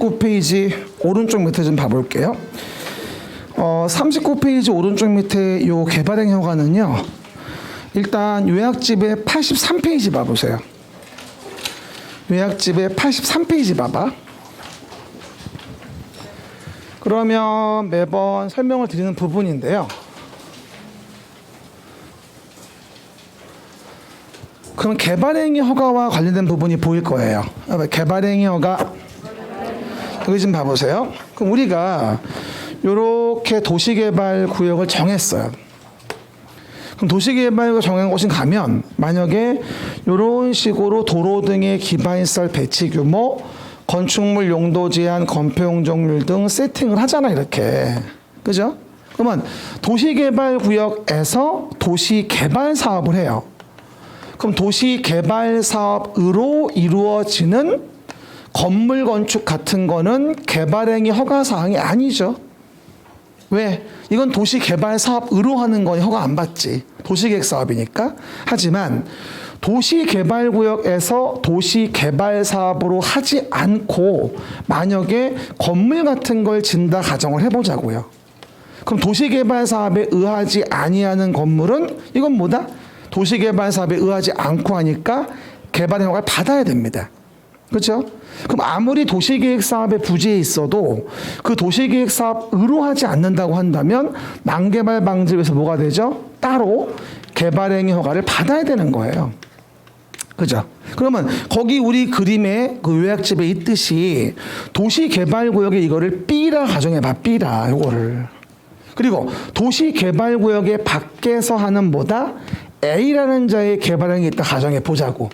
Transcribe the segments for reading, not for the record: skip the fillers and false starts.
39페이지 오른쪽 밑에 좀 봐볼게요. 39페이지 오른쪽 밑에 요 개발행 허가는요. 일단 요약집의 83페이지 봐보세요. 요약집의 83페이지 봐봐. 그러면 매번 설명을 드리는 부분인데요. 그럼 개발행위 허가와 관련된 부분이 보일 거예요. 개발행위 허가 여기 좀 봐보세요. 그럼 우리가 이렇게 도시개발구역을 정했어요. 그럼 도시개발구역 정한 곳에 가면 만약에 이런 식으로 도로 등의 기반시설 배치 규모, 건축물 용도 제한, 건폐 용적률 등 세팅을 하잖아 이렇게. 그죠? 그러면 도시개발구역에서 도시개발 사업을 해요. 그럼 도시개발 사업으로 이루어지는 건물 건축 같은 거는 개발행위 허가 사항이 아니죠. 왜? 이건 도시개발 사업으로 하는 거니 허가 안 받지. 도시계획 사업이니까. 하지만 도시개발구역에서 도시개발 사업으로 하지 않고 만약에 건물 같은 걸 짓는다 가정을 해보자고요. 그럼 도시개발 사업에 의하지 아니하는 건물은 이건 뭐다? 도시개발 사업에 의하지 않고 하니까 개발행 허가를 받아야 됩니다. 그렇죠? 그럼 아무리 도시계획 사업에 부재해 있어도 그 도시계획 사업으로 하지 않는다고 한다면 난개발 방지에서 뭐가 되죠? 따로 개발행위 허가를 받아야 되는 거예요. 그죠? 그러면 거기 우리 그림에 그 요약집에 있듯이 도시개발구역에 이거를 B라 가정해봐. B라 요거를. 그리고 도시개발구역의 밖에서 하는 뭐다? A라는 자의 개발행위 있다 가정해 보자고.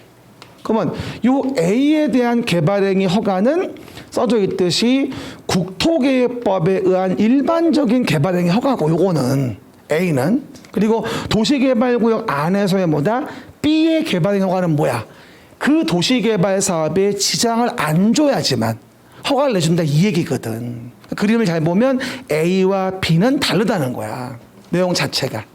그러면 요 A에 대한 개발행위 허가는 써져 있듯이 국토계획법에 의한 일반적인 개발행위 허가고 요거는 A는. 그리고 도시개발구역 안에서의 뭐다? B의 개발행위 허가는 뭐야? 그 도시개발 사업에 지장을 안 줘야지만 허가를 내준다 이 얘기거든. 그림을 잘 보면 A와 B는 다르다는 거야. 내용 자체가.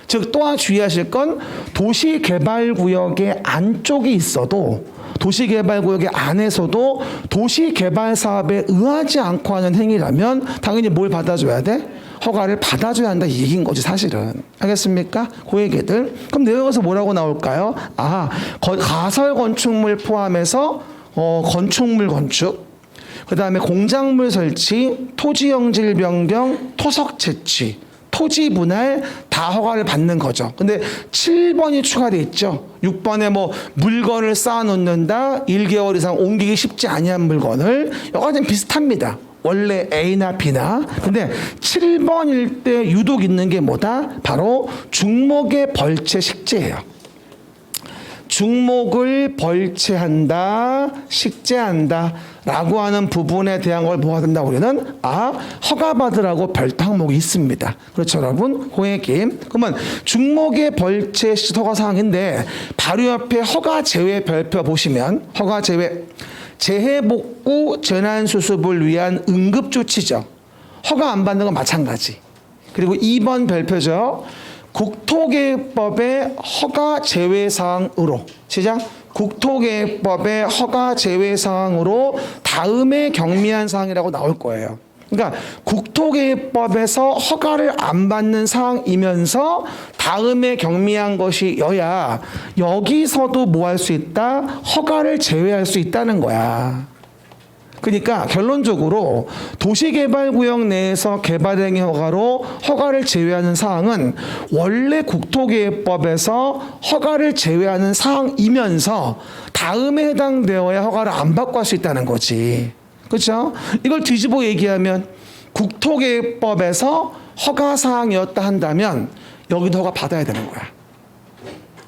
즉 또한 주의하실 건 도시개발구역의 안쪽이 있어도 도시개발구역의 안에서도 도시개발 사업에 의하지 않고 하는 행위라면 당연히 뭘 받아줘야 돼? 허가를 받아줘야 한다 이 얘기인 거지 사실은. 알겠습니까? 그 얘기들. 그럼 내용에서 뭐라고 나올까요? 가설 건축물 포함해서 건축물 건축, 그 다음에 공작물 설치, 토지 영질 변경, 토석 채취, 토지 분할 다 허가를 받는 거죠. 근데 7번이 추가돼 있죠. 6번에 뭐 물건을 쌓아 놓는다. 1개월 이상 옮기기 쉽지 아니한 물건을. 여기까지는 비슷합니다. 원래 A나 B나. 근데 7번일 때 유독 있는 게 뭐다? 바로 중목의 벌채 식재예요. 중목을 벌채한다, 식재한다 라고 하는 부분에 대한 걸 뭐가 된다 우리는 허가받으라고 별도 항목이 있습니다. 그렇죠 여러분? 호혜김. 그러면 중목의 벌채 허가 사항인데 바로 옆에 허가 제외 별표 보시면 허가 제외 재해복구 재난수습을 위한 응급조치죠. 허가 안 받는 건 마찬가지. 그리고 2번 별표죠. 국토계획법의 허가 제외사항으로 시작. 국토계획법의 허가 제외사항으로 다음에 경미한 사항이라고 나올 거예요. 그러니까 국토계획법에서 허가를 안 받는 사항이면서 다음에 경미한 것이어야 여기서도 뭐 할 수 있다? 허가를 제외할 수 있다는 거야. 그러니까 결론적으로 도시개발구역 내에서 개발행위 허가로 허가를 제외하는 사항은 원래 국토계획법에서 허가를 제외하는 사항이면서 다음에 해당되어야 허가를 안 받고 할 수 있다는 거지. 그렇죠? 이걸 뒤집어 얘기하면 국토계획법에서 허가 사항이었다 한다면 여기도 허가 받아야 되는 거야.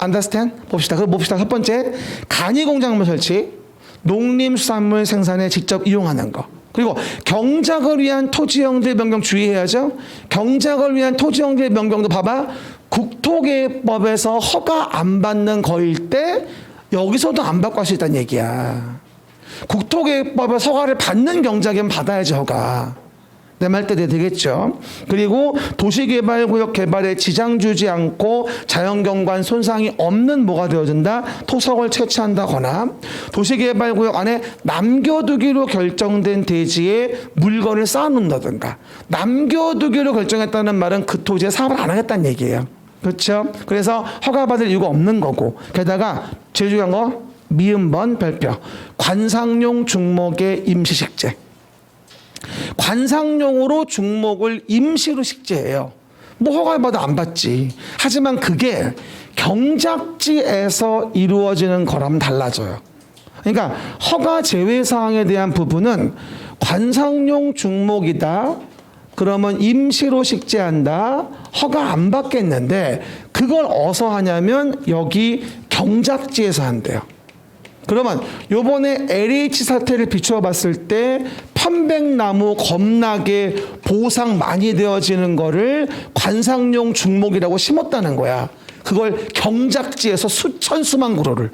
Understand? 봅시다. 그럼 봅시다. 첫 번째, 간이공작물 설치. 농림수산물 생산에 직접 이용하는 거. 그리고 경작을 위한 토지형질 변경 주의해야죠. 경작을 위한 토지형질 변경도 봐봐. 국토계획법에서 허가 안 받는 거일 때 여기서도 안 받고 할 수 있다는 얘기야. 국토계획법에서 허가를 받는 경작이면 받아야지 허가. 내 말 때 되겠죠. 그리고 도시개발구역 개발에 지장 주지 않고 자연경관 손상이 없는 뭐가 되어준다? 토석을 채취한다거나 도시개발구역 안에 남겨두기로 결정된 대지에 물건을 쌓아놓는다든가. 남겨두기로 결정했다는 말은 그 토지에 사업을 안 하겠다는 얘기예요. 그렇죠? 그래서 허가받을 이유가 없는 거고, 게다가 제일 중요한 거 미음번 별표 관상용 중목의 임시식재. 관상용으로 중목을 임시로 식재해요. 뭐 허가를 받아 안 받지. 하지만 그게 경작지에서 이루어지는 거라면 달라져요. 그러니까 허가 제외 사항에 대한 부분은 관상용 중목이다. 그러면 임시로 식재한다. 허가 안 받겠는데 그걸 어디서 하냐면 여기 경작지에서 한대요. 그러면 요번에 LH 사태를 비추어 봤을 때 편백나무 겁나게 보상 많이 되어지는 거를 관상용 중목이라고 심었다는 거야. 그걸 경작지에서 수천 수만 그루를.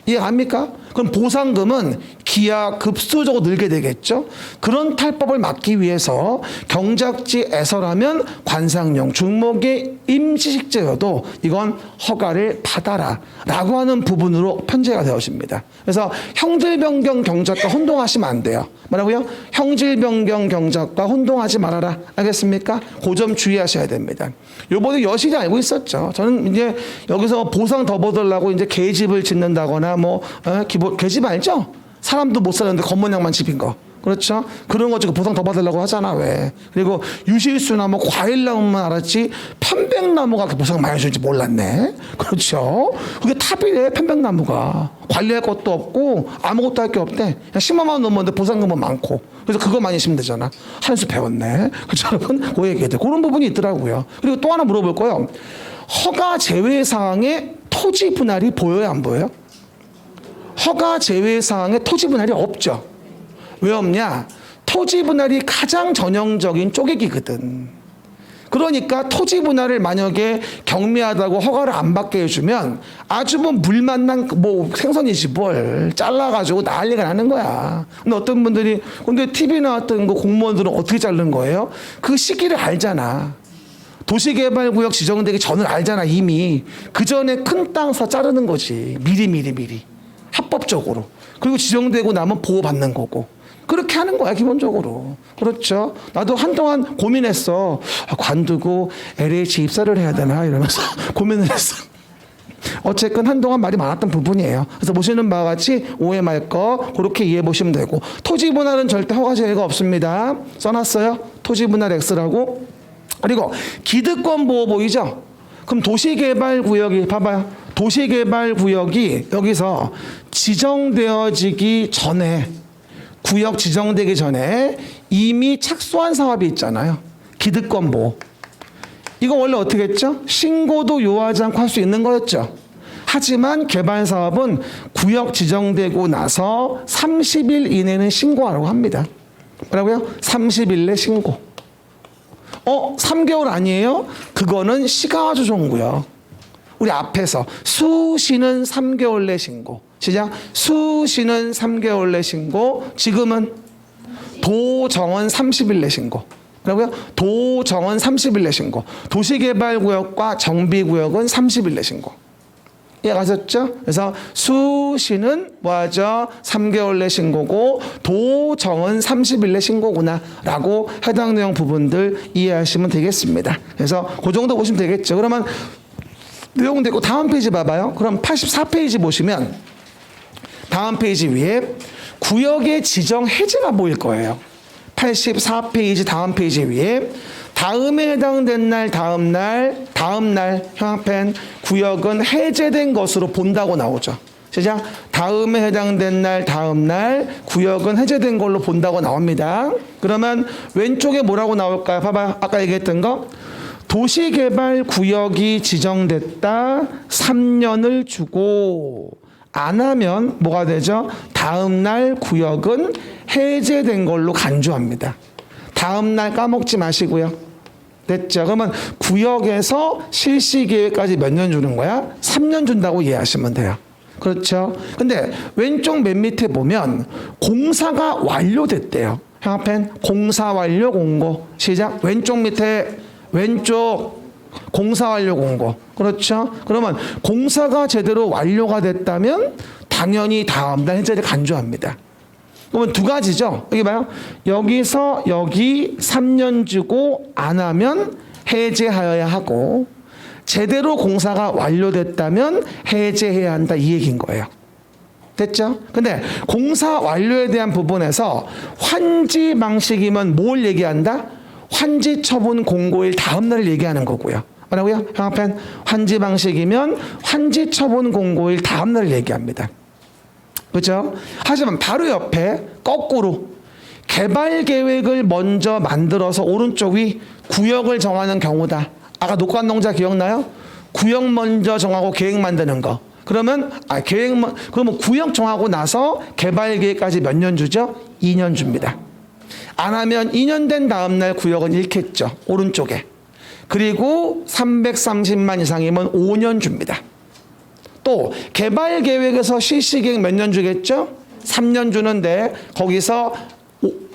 이해갑니까? 그럼 보상금은 기하급수적으로 늘게 되겠죠. 그런 탈법을 막기 위해서 경작지에서라면 관상용 중목의 임시식재여도 이건 허가를 받아라 라고 하는 부분으로 편제가 되어집니다. 그래서 형질변경 경작과 혼동하시면 안 돼요. 뭐라고요? 형질변경 경작과 혼동하지 말아라. 알겠습니까? 그 점 주의하셔야 됩니다. 요번에 여실히 알고 있었죠. 저는 이제 여기서 보상 더 받으려고 이제 계집을 짓는다거나 뭐 계집 알죠? 사람도 못 사는데 겉모양만 집인 거. 그렇죠? 그런 거 지금 보상 더 받으려고 하잖아, 왜. 그리고 유실수나 뭐 과일나무만 알았지 편백나무가 그렇게 보상 많이 주는지 몰랐네. 그렇죠? 그게 탑이래, 편백나무가. 관리할 것도 없고 아무것도 할 게 없대. 그냥 10만 원 넘었는데 보상금은 많고. 그래서 그거 많이 쓰면 되잖아. 한 수 배웠네. 그렇죠, 여러분? 그 얘기들. 그런 부분이 있더라고요. 그리고 또 하나 물어볼 거예요. 허가 제외 사항에 토지 분할이 보여요, 안 보여요? 허가 제외 사항에 토지 분할이 없죠. 왜 없냐? 토지 분할이 가장 전형적인 쪼개기거든. 그러니까 토지 분할을 만약에 경미하다고 허가를 안 받게 해주면 아주 뭐 물 만난 뭐 생선이지 뭘 잘라가지고 난리가 나는 거야. 근데 어떤 분들이 근데 TV 나왔던 거 공무원들은 어떻게 자른 거예요? 그 시기를 알잖아. 도시개발구역 지정되기 전을 알잖아 이미. 그 전에 큰 땅 사 자르는 거지. 미리 합법적으로. 그리고 지정되고 나면 보호받는 거고. 그렇게 하는 거야 기본적으로. 그렇죠. 나도 한동안 고민했어. 관두고 LH 입사를 해야 되나 이러면서 고민을 했어. 어쨌든 한동안 말이 많았던 부분이에요. 그래서 보시는 바와 같이 오해 말 거 그렇게 이해해 보시면 되고, 토지 분할은 절대 허가 제외가 없습니다. 써놨어요. 토지 분할 X라고. 그리고 기득권 보호 보이죠? 그럼 도시개발구역이 봐봐요. 도시개발구역이 여기서 지정되어지기 전에, 구역 지정되기 전에 이미 착수한 사업이 있잖아요. 기득권 보호. 이거 원래 어떻게 했죠? 신고도 요하지 않고 할 수 있는 거였죠. 하지만 개발 사업은 구역 지정되고 나서 30일 이내는 신고하라고 합니다. 뭐라고요? 30일 내 신고. 3개월 아니에요? 그거는 시가와주종구역. 우리 앞에서 수시는 3개월 내 신고. 시작. 수시는 3개월 내 신고. 지금은 도정은 30일 내 신고. 그러고요. 도정은 30일 내 신고. 도시개발구역과 정비구역은 30일 내 신고. 이해가셨죠? 그래서 수시는 뭐하죠? 3개월 내 신고고 도정은 30일 내 신고구나 라고 해당 내용 부분들 이해하시면 되겠습니다. 그래서 그 정도 보시면 되겠죠. 그러면 내용 되고 다음 페이지 봐봐요. 그럼 84페이지 보시면 다음 페이지 위에 구역의 지정 해제가 보일 거예요. 84페이지 다음 페이지 위에 다음에 해당된 날 다음날 형광펜 구역은 해제된 것으로 본다고 나오죠. 시작. 다음에 해당된 날 다음날 구역은 해제된 걸로 본다고 나옵니다. 그러면 왼쪽에 뭐라고 나올까요? 봐봐요. 아까 얘기했던 거. 도시개발구역이 지정됐다. 3년을 주고 안 하면 뭐가 되죠? 다음날 구역은 해제된 걸로 간주합니다. 다음날 까먹지 마시고요. 됐죠? 그러면 구역에서 실시계획까지 몇 년 주는 거야? 3년 준다고 이해하시면 돼요. 그렇죠? 근데 왼쪽 맨 밑에 보면 공사가 완료됐대요. 형아펜 공사 완료 공고. 시작. 왼쪽 밑에 왼쪽 공사 완료 공고. 그렇죠? 그러면 공사가 제대로 완료가 됐다면 당연히 다음 날 해제를 간주합니다. 그러면 두 가지죠. 여기 봐요. 여기서 여기 3년 주고 안 하면 해제하여야 하고, 제대로 공사가 완료됐다면 해제해야 한다, 이 얘기인 거예요. 됐죠? 근데 공사 완료에 대한 부분에서 환지 방식이면 뭘 얘기한다? 환지 처분 공고일 다음 날을 얘기하는 거고요. 뭐라고요? 형아펜 환지 방식이면 환지 처분 공고일 다음 날을 얘기합니다. 그렇죠? 하지만 바로 옆에 거꾸로 개발 계획을 먼저 만들어서 오른쪽 위 구역을 정하는 경우다. 아까 녹관농자 기억나요? 구역 먼저 정하고 계획 만드는 거. 그러면 그러면 구역 정하고 나서 개발 계획까지 몇 년 주죠? 2년 줍니다. 안 하면 2년 된 다음 날 구역은 잃겠죠. 오른쪽에. 그리고 330만 이상이면 5년 줍니다. 또 개발 계획에서 실시 계획 몇 년 주겠죠? 3년 주는데 거기서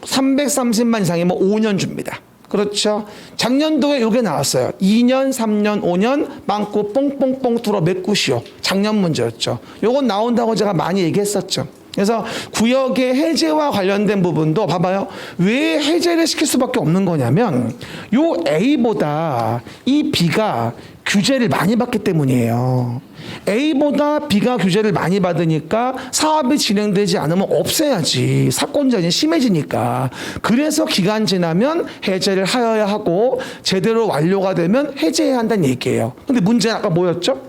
330만 이상이면 5년 줍니다. 그렇죠? 작년도에 이게 나왔어요. 2년, 3년, 5년 빵꾸 뽕뽕뽕 뚫어 메꾸시오. 작년 문제였죠. 요건 나온다고 제가 많이 얘기했었죠. 그래서 구역의 해제와 관련된 부분도 봐봐요. 왜 해제를 시킬 수밖에 없는 거냐면 요 A보다 이 B가 규제를 많이 받기 때문이에요. A보다 B가 규제를 많이 받으니까 사업이 진행되지 않으면 없애야지. 사건전이 심해지니까. 그래서 기간 지나면 해제를 하여야 하고 제대로 완료가 되면 해제해야 한다는 얘기예요. 근데 문제는 아까 뭐였죠?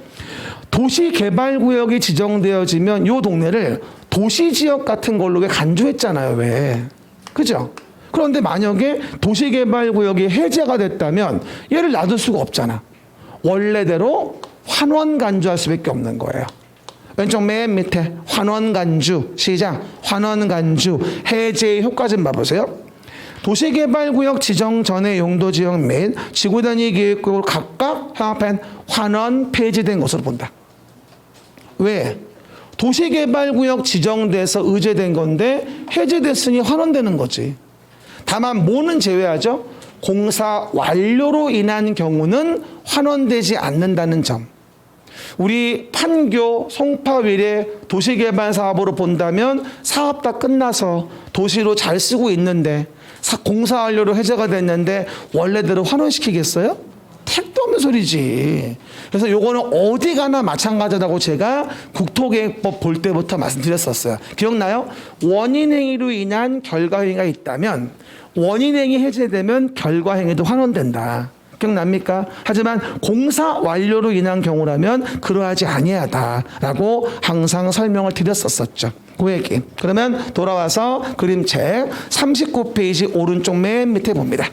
도시개발구역이 지정되어지면 이 동네를 도시지역 같은 걸로 왜 간주했잖아요. 왜? 그죠? 그런데 만약에 도시개발구역이 해제가 됐다면 얘를 놔둘 수가 없잖아. 원래대로 환원 간주할 수밖에 없는 거예요. 왼쪽 맨 밑에 환원 간주. 시작. 환원 간주. 해제의 효과 좀 봐보세요. 도시개발구역 지정 전의 용도지역 및 지구단위 계획구역으로 각각 형합한 환원 폐지된 것으로 본다. 왜? 도시개발구역 지정돼서 의제된 건데 해제됐으니 환원되는 거지. 다만 뭐는 제외하죠? 공사 완료로 인한 경우는 환원되지 않는다는 점. 우리 판교, 송파위례 도시개발 사업으로 본다면 사업 다 끝나서 도시로 잘 쓰고 있는데 공사 완료로 해제가 됐는데 원래대로 환원시키겠어요? 택도 없는 소리지. 그래서 요거는 어디 가나 마찬가지라고 제가 국토계획법 볼 때부터 말씀드렸었어요. 기억나요? 원인행위로 인한 결과행위가 있다면 원인행위 해제되면 결과행위도 환원된다. 기억납니까? 하지만 공사 완료로 인한 경우라면 그러하지 아니하다라고 항상 설명을 드렸었죠. 그 얘기. 그러면 돌아와서 그림책 39페이지 오른쪽 맨 밑에 봅니다.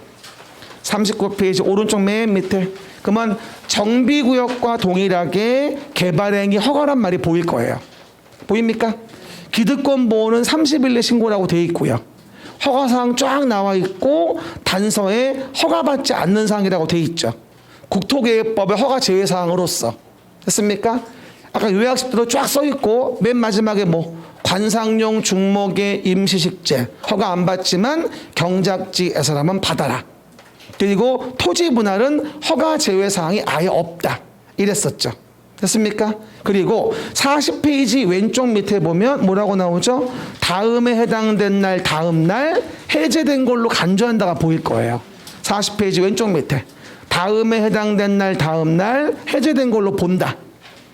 39페이지 오른쪽 맨 밑에. 그러면 정비구역과 동일하게 개발행위 허가란 말이 보일 거예요. 보입니까? 기득권 보호는 30일 내 신고라고 되어 있고요. 허가사항 쫙 나와 있고 단서에 허가받지 않는 사항이라고 되어 있죠. 국토계획법의 허가 제외사항으로서. 됐습니까? 아까 요약식대로 쫙 써 있고 맨 마지막에 뭐 관상용 중목의 임시식재 허가 안 받지만 경작지에서라면 받아라. 그리고 토지 분할은 허가 제외 사항이 아예 없다. 이랬었죠. 됐습니까? 그리고 40페이지 왼쪽 밑에 보면 뭐라고 나오죠? 다음에 해당된 날 다음 날 해제된 걸로 간주한다가 보일 거예요. 40페이지 왼쪽 밑에 다음에 해당된 날 다음 날 해제된 걸로 본다.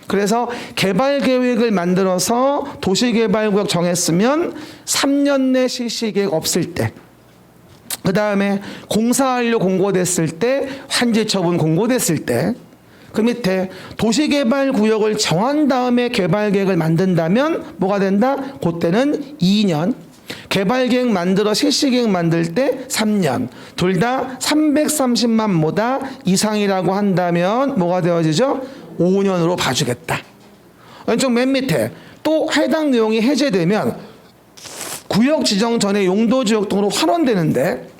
그래서 개발 계획을 만들어서 도시개발구역 정했으면 3년 내 실시 계획 없을 때, 그 다음에 공사 완료 공고됐을 때, 환지 처분 공고됐을 때, 그 밑에 도시개발구역을 정한 다음에 개발계획을 만든다면 뭐가 된다? 그때는 2년. 개발계획 만들어 실시계획 만들 때 3년. 둘 다 330만 모다 이상이라고 한다면 뭐가 되어지죠? 5년으로 봐주겠다. 왼쪽 맨 밑에 또 해당 내용이 해제되면 구역 지정 전에 용도지역 등으로 환원되는데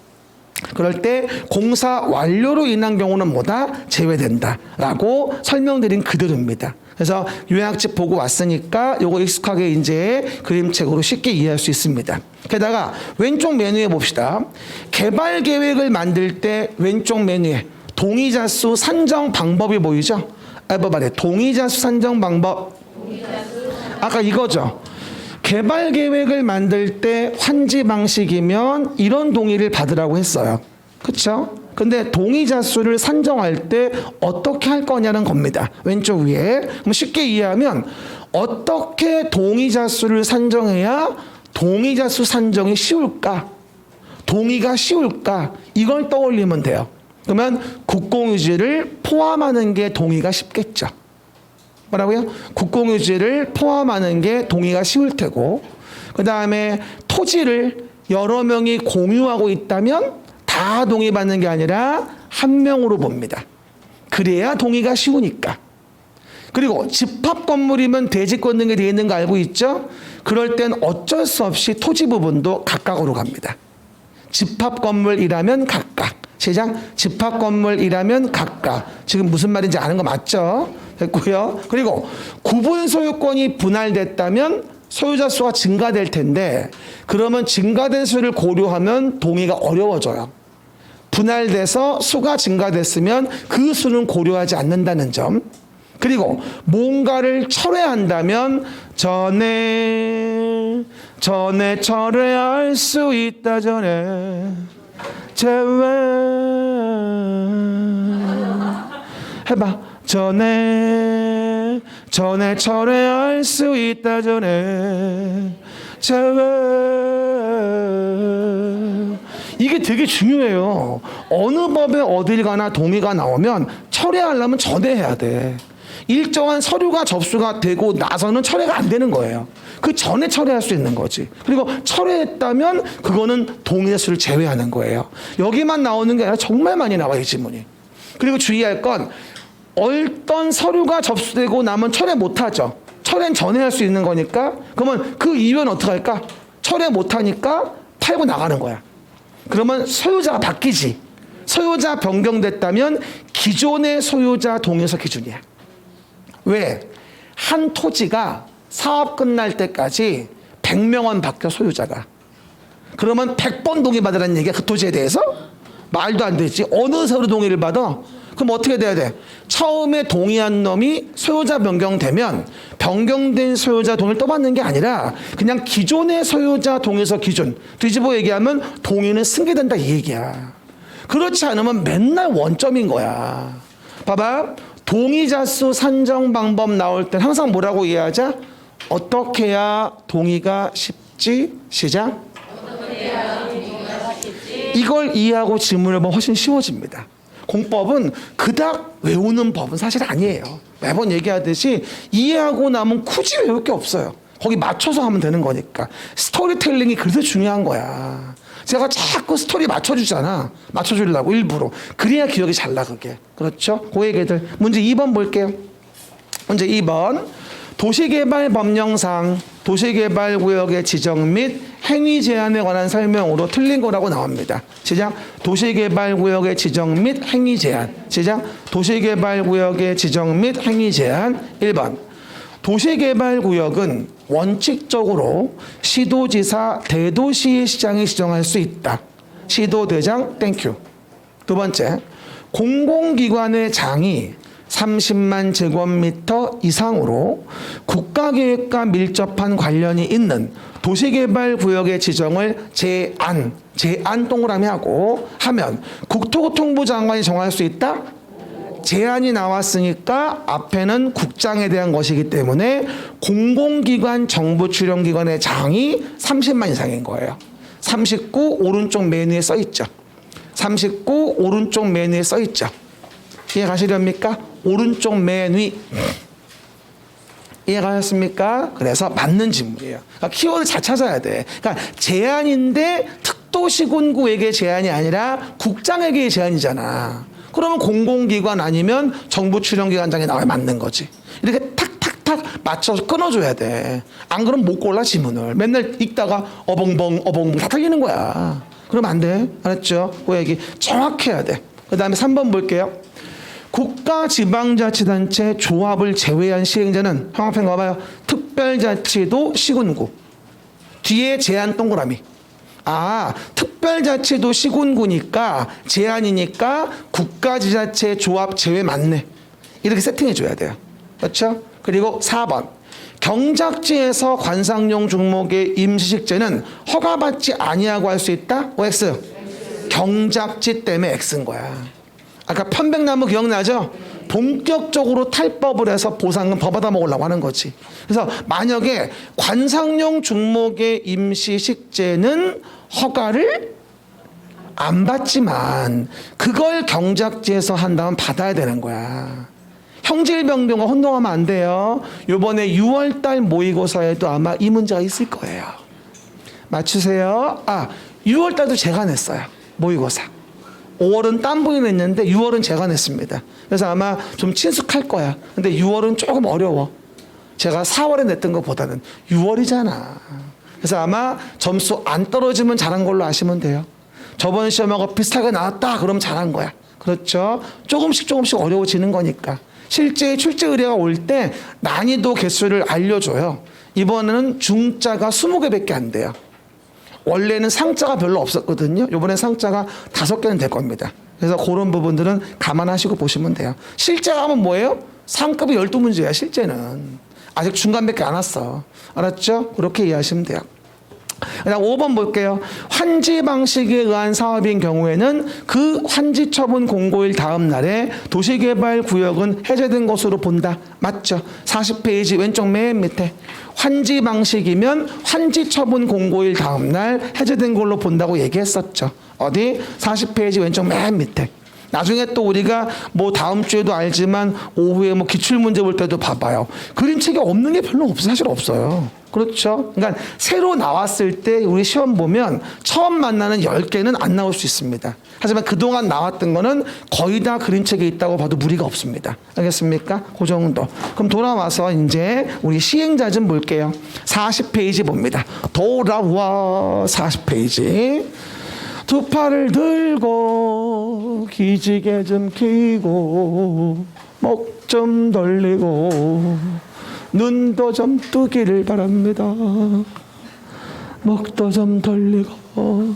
그럴 때 공사 완료로 인한 경우는 뭐다? 제외된다라고 설명드린 그대로입니다. 그래서 요약집 보고 왔으니까 요거 익숙하게 이제 그림책으로 쉽게 이해할 수 있습니다. 게다가 왼쪽 메뉴에 봅시다. 개발 계획을 만들 때 왼쪽 메뉴에 동의자 수 산정 방법이 보이죠? 봐봐요. 동의자 수 산정 방법. 아까 이거죠. 개발 계획을 만들 때 환지 방식이면 이런 동의를 받으라고 했어요. 그렇죠? 근데 동의자 수를 산정할 때 어떻게 할 거냐는 겁니다. 왼쪽 위에. 그럼 쉽게 이해하면 어떻게 동의자 수를 산정해야 동의자 수 산정이 쉬울까? 동의가 쉬울까? 이걸 떠올리면 돼요. 그러면 국공유지를 포함하는 게 동의가 쉽겠죠. 뭐라고요? 국공유지를 포함하는 게 동의가 쉬울 테고, 그 다음에 토지를 여러 명이 공유하고 있다면 다 동의받는 게 아니라 한 명으로 봅니다. 그래야 동의가 쉬우니까. 그리고 집합 건물이면 대지권 등이 되어 있는 거 알고 있죠? 그럴 땐 어쩔 수 없이 토지 부분도 각각으로 갑니다. 집합 건물이라면 각각. 시작. 집합 건물이라면 각각. 지금 무슨 말인지 아는 거 맞죠? 됐고요. 그리고 구분 소유권이 분할됐다면 소유자 수가 증가될 텐데, 그러면 증가된 수를 고려하면 동의가 어려워져요. 분할돼서 수가 증가됐으면 그 수는 고려하지 않는다는 점. 그리고 뭔가를 철회한다면 전에 철회할 수 있다 전에 제외 해봐. 전에 철회할 수 있다 전에 제외. 이게 되게 중요해요. 어느 법에 어딜 가나 동의가 나오면 철회하려면 전에 해야 돼. 일정한 서류가 접수가 되고 나서는 철회가 안 되는 거예요. 그 전에 철회할 수 있는 거지. 그리고 철회했다면 그거는 동의의 수를 제외하는 거예요. 여기만 나오는 게 아니라 정말 많이 나와요, 이 지문이. 그리고 주의할 건 어떤 서류가 접수되고 나면 철회 못하죠. 철회는 전에 할 수 있는 거니까. 그러면 그 이유는 어떻게 할까? 철회 못하니까 팔고 나가는 거야. 그러면 소유자가 바뀌지. 소유자 변경됐다면 기존의 소유자 동의서 기준이야. 왜? 한 토지가 사업 끝날 때까지 100명은 바뀌어 소유자가. 그러면 100번 동의받으라는 얘기야, 그 토지에 대해서? 말도 안 되지. 어느 서류 동의를 받아? 그럼 어떻게 돼야 돼? 처음에 동의한 놈이 소유자 변경되면 변경된 소유자 동의를 또 받는 게 아니라 그냥 기존의 소유자 동의서 기준 뒤집어 얘기하면 동의는 승계된다 이 얘기야. 그렇지 않으면 맨날 원점인 거야. 봐봐. 동의자 수 산정 방법 나올 때 항상 뭐라고 이해하자? 어떻게 해야 동의가 쉽지? 시작. 이걸 이해하고 질문을 하면 훨씬 쉬워집니다. 공법은 그닥 외우는 법은 사실 아니에요. 매번 얘기하듯이 이해하고 나면 굳이 외울 게 없어요. 거기 맞춰서 하면 되는 거니까. 스토리텔링이 그래서 중요한 거야. 제가 자꾸 스토리 맞춰주잖아. 맞춰주려고 일부러. 그래야 기억이 잘 나, 그게. 그렇죠? 그 얘기들. 문제 2번 볼게요. 문제 2번. 도시개발법령상 도시개발구역의 지정 및 행위 제한에 관한 설명으로 틀린 거라고 나옵니다. 시작. 도시개발구역의 지정 및 행위 제한. 시작. 도시개발구역의 지정 및 행위 제한. 1번. 도시개발구역은 원칙적으로 시도지사 대도시의 시장이 지정할 수 있다. 시도대장 땡큐. 두 번째. 공공기관의 장이 30만 제곱미터 이상으로 국가계획과 밀접한 관련이 있는 도시개발구역의 지정을 제안 동그라미 하고 하면 국토교통부 장관이 정할 수 있다? 제안이 나왔으니까 앞에는 국장에 대한 것이기 때문에 공공기관 정부 출연기관의 장이 30만 이상인 거예요. 39 오른쪽 메뉴에 써 있죠. 39 오른쪽 메뉴에 써 있죠. 이해 가시렵니까? 오른쪽 맨 위. 이해가셨습니까? 그래서 맞는 질문이에요. 그러니까 키워드 잘 찾아야 돼. 그러니까 제한인데 특도시군구에게 제한이 아니라 국장에게 제한이잖아. 그러면 공공기관 아니면 정부 출연기관장이 나와야 맞는 거지. 이렇게 탁탁탁 맞춰서 끊어줘야 돼. 안 그러면 못 골라 지문을. 맨날 읽다가 어벙벙 다 틀리는 거야. 그러면 안 돼. 알았죠? 그 얘기 정확히 해야 돼. 그 다음에 3번 볼게요. 국가지방자치단체 조합을 제외한 시행자는 형 앞에 가봐요. 특별자치도 시군구. 뒤에 제한 동그라미. 특별자치도 시군구니까 제한이니까 국가지자체 조합 제외 맞네. 이렇게 세팅해줘야 돼요. 그렇죠? 그리고 4번. 경작지에서 관상용 중목의 임시식재는 허가받지 아니하고 할 수 있다? OX. 경작지 때문에 X인 거야. 아까 편백나무 기억나죠? 본격적으로 탈법을 해서 보상금 더 받아 먹으려고 하는 거지. 그래서 만약에 관상용 중목의 임시식재는 허가를 안 받지만 그걸 경작지에서 한다면 받아야 되는 거야. 형질병병과 혼동하면 안 돼요. 요번에 6월달 모의고사에도 아마 이 문제가 있을 거예요. 맞추세요. 6월달도 제가 냈어요. 모의고사. 5월은 딴 분이 냈는데 6월은 제가 냈습니다. 그래서 아마 좀 친숙할 거야. 근데 6월은 조금 어려워. 제가 4월에 냈던 것보다는 6월이잖아. 그래서 아마 점수 안 떨어지면 잘한 걸로 아시면 돼요. 저번 시험하고 비슷하게 나왔다 그러면 잘한 거야. 그렇죠? 조금씩 어려워지는 거니까. 실제 출제 의뢰가 올 때 난이도 개수를 알려줘요. 이번에는 중자가 20개밖에 안 돼요. 원래는 상자가 별로 없었거든요. 이번엔 상자가 5개는 될 겁니다. 그래서 그런 부분들은 감안하시고 보시면 돼요. 실제가 하면 뭐예요? 상급이 12문제야 실제는. 아직 중간밖에 안 왔어. 알았죠? 그렇게 이해하시면 돼요. 그다음 5번 볼게요. 환지 방식에 의한 사업인 경우에는 그 환지 처분 공고일 다음 날에 도시개발구역은 해제된 것으로 본다. 맞죠? 40페이지 왼쪽 맨 밑에. 환지 방식이면 환지 처분 공고일 다음 날 해제된 걸로 본다고 얘기했었죠. 어디? 40페이지 왼쪽 맨 밑에. 나중에 또 우리가 뭐 다음 주에도 알지만 오후에 뭐 기출문제 볼 때도 봐봐요. 그림책이 없는 게 별로 없어요. 사실 없어요. 그렇죠? 그러니까 새로 나왔을 때 우리 시험 보면 처음 만나는 10개는 안 나올 수 있습니다. 하지만 그동안 나왔던 거는 거의 다 그림책에 있다고 봐도 무리가 없습니다. 알겠습니까? 그 정도. 그럼 돌아와서 이제 우리 시행자 좀 볼게요. 40페이지 봅니다. 돌아와 40페이지. 두 팔을 들고 기지개 좀 켜고 목 좀 돌리고 눈도 좀 뜨기를 바랍니다. 목도 좀 돌리고.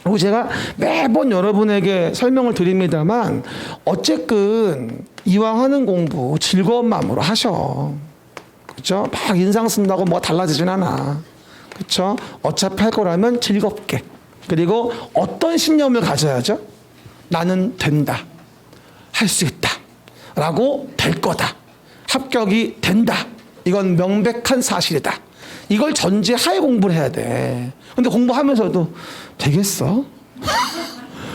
그리고 제가 매번 여러분에게 설명을 드립니다만 어쨌든 이왕 하는 공부 즐거운 마음으로 하셔. 그렇죠? 막 인상 쓴다고 뭐가 달라지진 않아. 그렇죠? 어차피 할 거라면 즐겁게. 그리고 어떤 신념을 가져야죠? 나는 된다. 할 수 있다. 라고 될 거다. 합격이 된다. 이건 명백한 사실이다. 이걸 전제하에 공부를 해야 돼. 근데 공부하면서도 되겠어?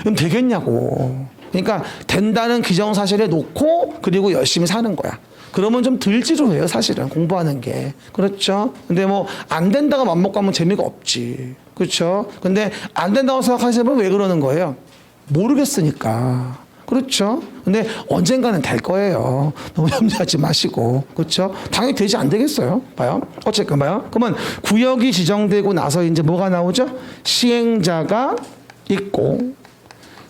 그럼 되겠냐고. 그러니까 된다는 기정사실에 놓고 그리고 열심히 사는 거야. 그러면 좀 덜 지루해요 사실은 공부하는 게. 그렇죠? 근데 뭐 안 된다고 맘먹고 하면 재미가 없지. 그렇죠? 근데 안 된다고 생각하시면 왜 그러는 거예요? 모르겠으니까. 그렇죠? 근데 언젠가는 될 거예요. 너무 염려하지 마시고. 그렇죠? 당연히 되지 안 되겠어요. 봐요. 어쨌든 봐요. 그러면 구역이 지정되고 나서 이제 뭐가 나오죠? 시행자가 있고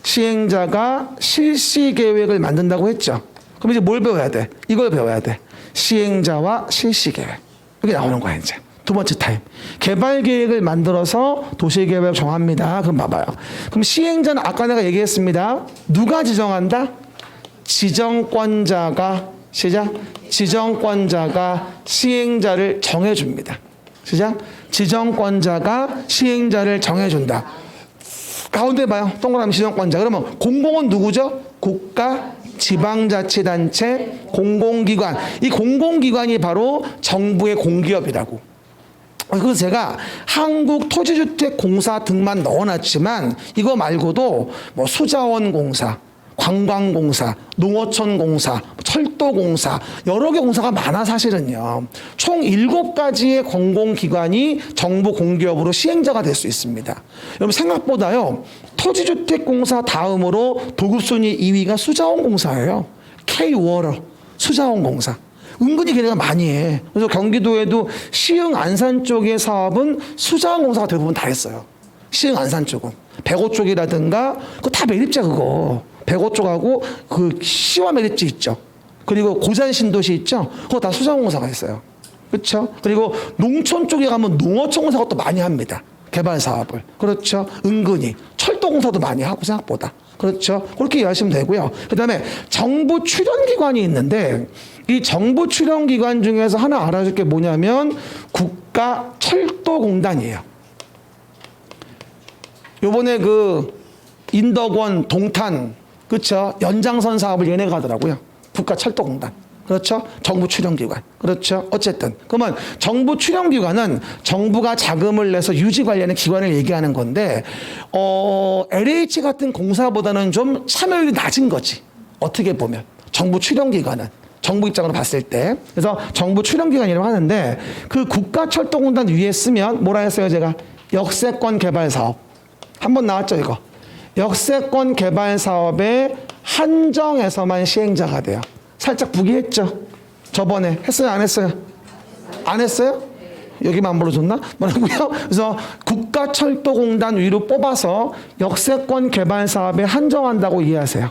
시행자가 실시 계획을 만든다고 했죠. 그럼 이제 뭘 배워야 돼? 이걸 배워야 돼. 시행자와 실시 계획. 이게 나오는 거야 이제. 두 번째 타임. 개발 계획을 만들어서 도시계획 정합니다. 그럼 봐봐요. 그럼 시행자는 아까 내가 얘기했습니다. 누가 지정한다? 지정권자가 시작. 지정권자가 시행자를 정해줍니다. 시작. 지정권자가 시행자를 정해준다. 가운데 봐요. 동그라미 지정권자. 그러면 공공은 누구죠? 국가, 지방자치단체, 공공기관. 이 공공기관이 바로 정부의 공기업이라고. 그래서 제가 한국토지주택공사 등만 넣어놨지만 이거 말고도 뭐 수자원공사, 관광공사, 농어촌공사, 철도공사 여러 개 공사가 많아 사실은요. 총 7가지의 공공기관이 정부 공기업으로 시행자가 될 수 있습니다. 여러분 생각보다요. 토지주택공사 다음으로 도급순위 2위가 수자원공사예요. K-워러 수자원공사. 은근히 걔네가 많이 해. 그래서 경기도에도 시흥 안산 쪽의 사업은 수자원공사가 대부분 다 했어요. 시흥 안산 쪽은 105 쪽이라든가 그거 다 매립자 그거 105쪽하고 그 시와 메리츠 있죠. 그리고 고산 신도시 있죠. 그거 다 수자공사가 있어요. 그렇죠? 그리고 농촌 쪽에 가면 농어촌공사가 또 많이 합니다. 개발 사업을. 그렇죠? 은근히 철도공사도 많이 하고 생각보다. 그렇죠? 그렇게 이해하시면 되고요. 그다음에 정부 출연기관이 있는데 이 정부 출연기관 중에서 하나 알아줄 게 뭐냐면 국가철도공단이에요. 요번에 그 인덕원, 동탄, 그렇죠? 연장선 사업을 얘네가 하더라고요. 국가철도공단. 그렇죠? 정부 출연기관. 그렇죠? 어쨌든. 그러면 정부 출연기관은 정부가 자금을 내서 유지 관련의 기관을 얘기하는 건데, LH 같은 공사보다는 좀 참여율이 낮은 거지. 어떻게 보면. 정부 출연기관은. 정부 입장으로 봤을 때. 그래서 정부 출연기관이라고 하는데, 그 국가철도공단 위에 쓰면 뭐라 했어요, 제가? 역세권 개발 사업. 한번 나왔죠, 이거. 역세권 개발 사업의 한정에서만 시행자가 돼요. 살짝 부기했죠. 저번에 했어요, 안 했어요? 안 했어요? 여기만 안 불러줬나? 뭐라고요? 그래서 국가철도공단 위로 뽑아서 역세권 개발 사업에 한정한다고 이해하세요.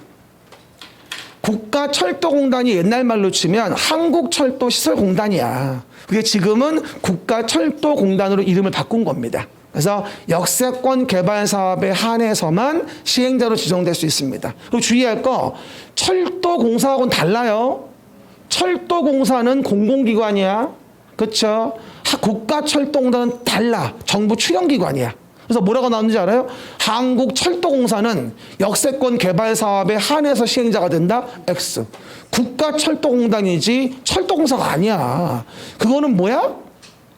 국가철도공단이 옛날 말로 치면 한국철도시설공단이야. 그게 지금은 국가철도공단으로 이름을 바꾼 겁니다. 그래서 역세권 개발 사업에 한해서만 시행자로 지정될 수 있습니다. 그리고 주의할 거, 철도공사하고는 달라요. 철도공사는 공공기관이야. 그렇죠? 국가철도공단은 달라. 정부 출연기관이야. 그래서 뭐라고 나오는지 알아요? 한국철도공사는 역세권 개발 사업에 한해서 시행자가 된다? X. 국가철도공단이지 철도공사가 아니야. 그거는 뭐야?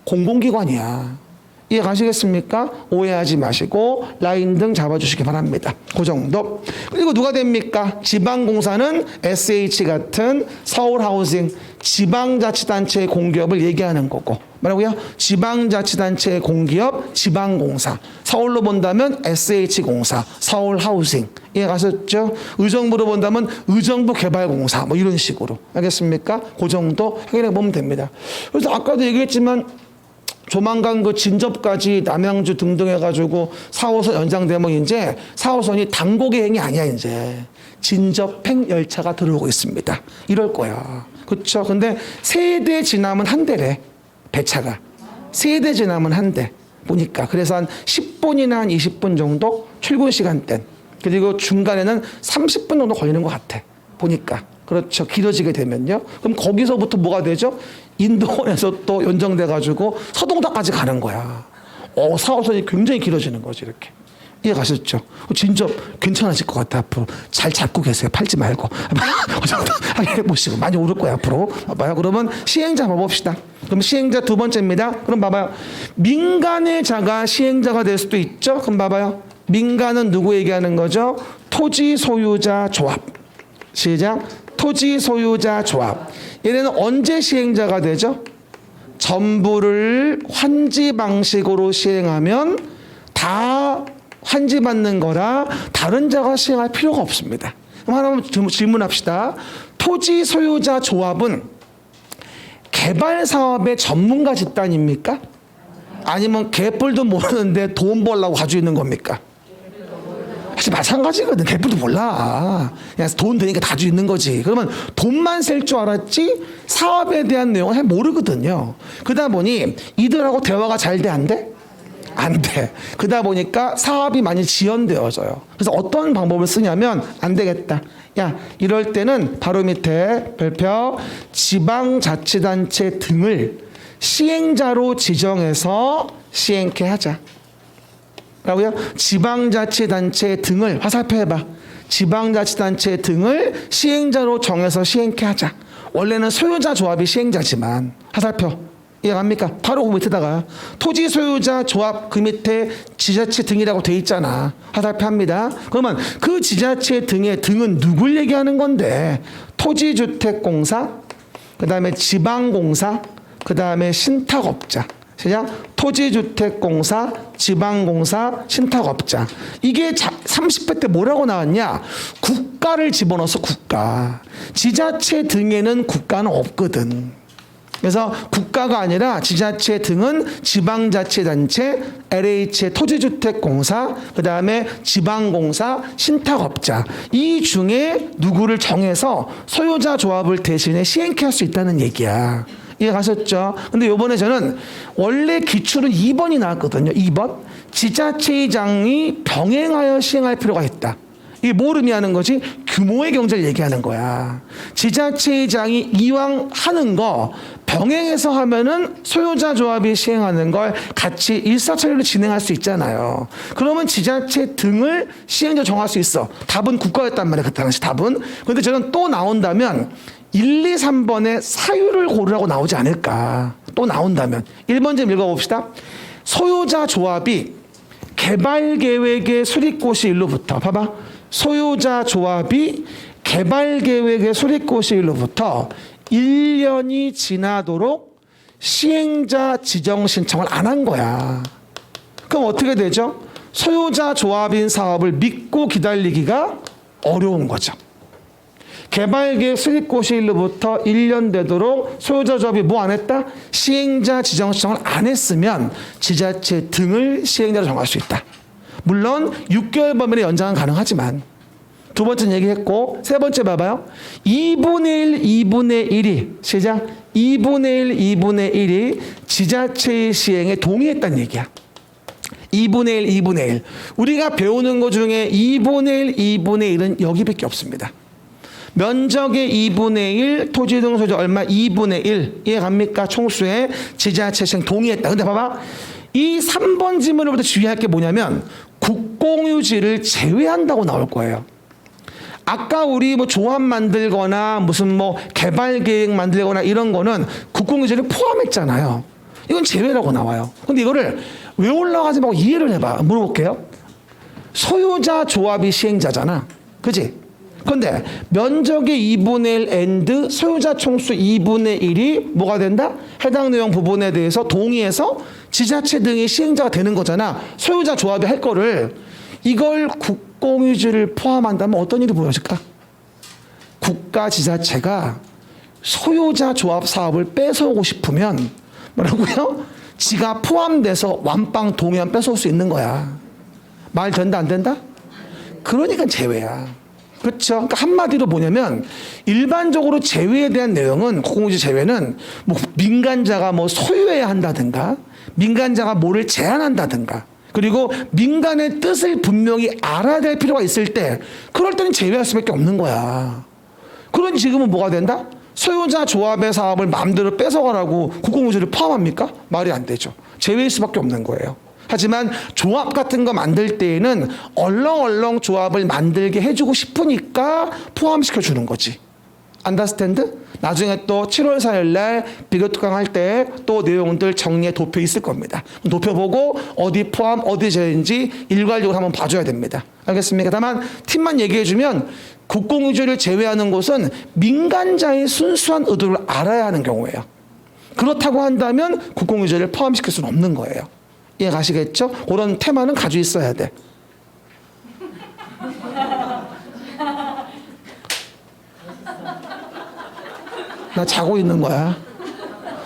공공기관이야. 이해 가시겠습니까? 오해하지 마시고 라인 등 잡아주시기 바랍니다. 그 정도. 그리고 누가 됩니까? 지방공사는 SH 같은 서울하우징 지방자치단체의 공기업을 얘기하는 거고, 뭐라고요? 지방자치단체의 공기업 지방공사. 서울로 본다면 SH공사 서울하우징. 이해 가셨죠? 의정부로 본다면 의정부 개발공사. 뭐 이런 식으로. 알겠습니까? 그 정도 확인해 보면 됩니다. 그래서 아까도 얘기했지만 조만간 그 진접까지 남양주 등등 해가지고 4호선 연장되면 이제 4호선이 단고개행이 아니야, 이제. 진접행 열차가 들어오고 있습니다. 이럴 거야. 그렇죠? 근데 세대 지나면 한 대래. 배차가. 세대 지나면 한 대. 보니까. 그래서 한 10분이나 한 20분 정도 출근 시간대. 그리고 중간에는 30분 정도 걸리는 것 같아. 보니까. 그렇죠. 길어지게 되면요. 그럼 거기서부터 뭐가 되죠? 인도원에서 또 연정돼가지고 서동다까지 가는 거야. 4호선이 굉장히 길어지는 거지, 이렇게. 이해 가셨죠? 진짜 괜찮아질 것 같아, 앞으로. 잘 잡고 계세요. 팔지 말고. 하게 보시고. 많이 오를 거야, 앞으로. 봐봐요. 그러면 시행자 봐봅시다. 그럼 시행자 두 번째입니다. 그럼 봐봐요. 민간의 자가 시행자가 될 수도 있죠? 그럼 봐봐요. 민간은 누구 얘기하는 거죠? 토지 소유자 조합. 시작. 토지 소유자 조합. 얘네는 언제 시행자가 되죠? 전부를 환지 방식으로 시행하면 다 환지받는 거라 다른 자가 시행할 필요가 없습니다. 그럼 하나만 질문합시다. 토지 소유자 조합은 개발 사업의 전문가 집단입니까? 아니면 개뿔도 모르는데 돈 벌려고 가지고 있는 겁니까? 사실 마찬가지거든. 개뿔도 몰라. 그냥 돈 되니까 다 가지고 있는 거지. 그러면 돈만 셀 줄 알았지 사업에 대한 내용을 잘 모르거든요. 그러다 보니 이들하고 대화가 잘 돼, 안 돼? 안 돼. 그러다 보니까 사업이 많이 지연되어져요. 그래서 어떤 방법을 쓰냐면 안 되겠다. 야, 이럴 때는 바로 밑에 별표 지방자치단체 등을 시행자로 지정해서 시행케 하자. 라고요? 지방자치단체 등을 화살표 해봐. 지방자치단체 등을 시행자로 정해서 시행케 하자. 원래는 소유자 조합이 시행자지만 화살표. 이해갑니까? 바로 그 밑에다가 토지 소유자 조합 그 밑에 지자체 등이라고 돼 있잖아. 화살표 합니다. 그러면 그 지자체 등의 등은 누굴 얘기하는 건데? 토지주택공사, 그 다음에 지방공사, 그 다음에 신탁업자. 시작. 토지주택공사, 지방공사, 신탁업자. 이게 30회 때 뭐라고 나왔냐? 국가를 집어넣어서 국가. 지자체 등에는 국가는 없거든. 그래서 국가가 아니라 지자체 등은 지방자치단체, LH의 토지주택공사, 그 다음에 지방공사, 신탁업자 이 중에 누구를 정해서 소유자 조합을 대신에 시행케 할 수 있다는 얘기야. 이해 가셨죠? 근데 요번에 저는 원래 기출은 2번이 나왔거든요. 2번. 지자체장이 병행하여 시행할 필요가 있다. 이게 뭘 의미하는 거지? 규모의 경제를 얘기하는 거야. 지자체장이 이왕 하는 거 병행해서 하면은 소유자 조합이 시행하는 걸 같이 일사천리로 진행할 수 있잖아요. 그러면 지자체 등을 시행자 정할 수 있어. 답은 국가였단 말이야. 그 당시 답은. 근데 저는 또 나온다면 1, 2, 3번에 사유를 고르라고 나오지 않을까. 또 나온다면 1번 좀 읽어봅시다. 소유자 조합이 개발계획의 수립고시 일로부터 봐봐. 소유자 조합이 개발계획의 수립고시 일로부터 1년이 지나도록 시행자 지정 신청을 안 한 거야. 그럼 어떻게 되죠? 소유자 조합인 사업을 믿고 기다리기가 어려운 거죠. 개발계획 수립고시 일로부터 1년 되도록 소유자 조합이 뭐 안 했다? 시행자 지정 신청을 안 했으면 지자체 등을 시행자로 정할 수 있다. 물론 6개월 범위의 연장은 가능하지만 두 번째 얘기했고 세 번째 봐봐요. 2분의 1, 2분의 1이 시작 2분의 1, 2분의 1이 지자체의 시행에 동의했다는 얘기야. 2분의 1, 2분의 1 우리가 배우는 것 중에 2분의 1, 2분의 1은 여기밖에 없습니다. 면적의 2분의 1, 토지 등 소유자 얼마 2분의 1 이해 갑니까? 총수의 지자체 시행 동의했다. 근데 봐봐 이 3번 지문으로부터 주의할 게 뭐냐면 국공유지를 제외한다고 나올 거예요. 아까 우리 뭐 조합 만들거나 무슨 뭐 개발 계획 만들거나 이런 거는 국공유지를 포함했잖아요. 이건 제외라고 나와요. 근데 이거를 왜 올라가지 말고 이해를 해봐. 물어볼게요. 소유자 조합이 시행자잖아. 그지? 근데 면적의 2분의 1 and 소유자 총수 2분의 1이 뭐가 된다? 해당 내용 부분에 대해서 동의해서 지자체 등이 시행자가 되는 거잖아. 소유자 조합이 할 거를 이걸 국공유지를 포함한다면 어떤 일이 벌어질까? 국가 지자체가 소유자 조합 사업을 뺏어오고 싶으면 뭐라고요? 지가 포함돼서 완빵 동의안 뺏어올 수 있는 거야. 말 된다 안 된다? 그러니까 제외야. 그렇죠. 그러니까 한마디로 뭐냐면 일반적으로 제외에 대한 내용은 국공유지 제외는 뭐 민간자가 뭐 소유해야 한다든가 민간자가 뭐를 제한한다든가 그리고 민간의 뜻을 분명히 알아야 될 필요가 있을 때 그럴 때는 제외할 수밖에 없는 거야. 그런 지금은 뭐가 된다? 소유자 조합의 사업을 마음대로 뺏어가라고 국공유지를 포함합니까? 말이 안 되죠. 제외일 수밖에 없는 거예요. 하지만 조합 같은 거 만들 때에는 얼렁얼렁 조합을 만들게 해주고 싶으니까 포함시켜 주는 거지. 안더스탠드? 나중에 또 7월 4일 날 비교특강 할 때 또 내용들 정리해 도표 있을 겁니다. 도표 보고 어디 포함 어디 제외인지 일괄적으로 한번 봐줘야 됩니다. 알겠습니까? 다만 팀만 얘기해 주면 국공유지를 제외하는 곳은 민간자의 순수한 의도를 알아야 하는 경우예요. 그렇다고 한다면 국공유지를 포함시킬 수는 없는 거예요. 이해 가시겠죠? 그런 테마는 가지고 있어야 돼. 나 자고 있는 거야.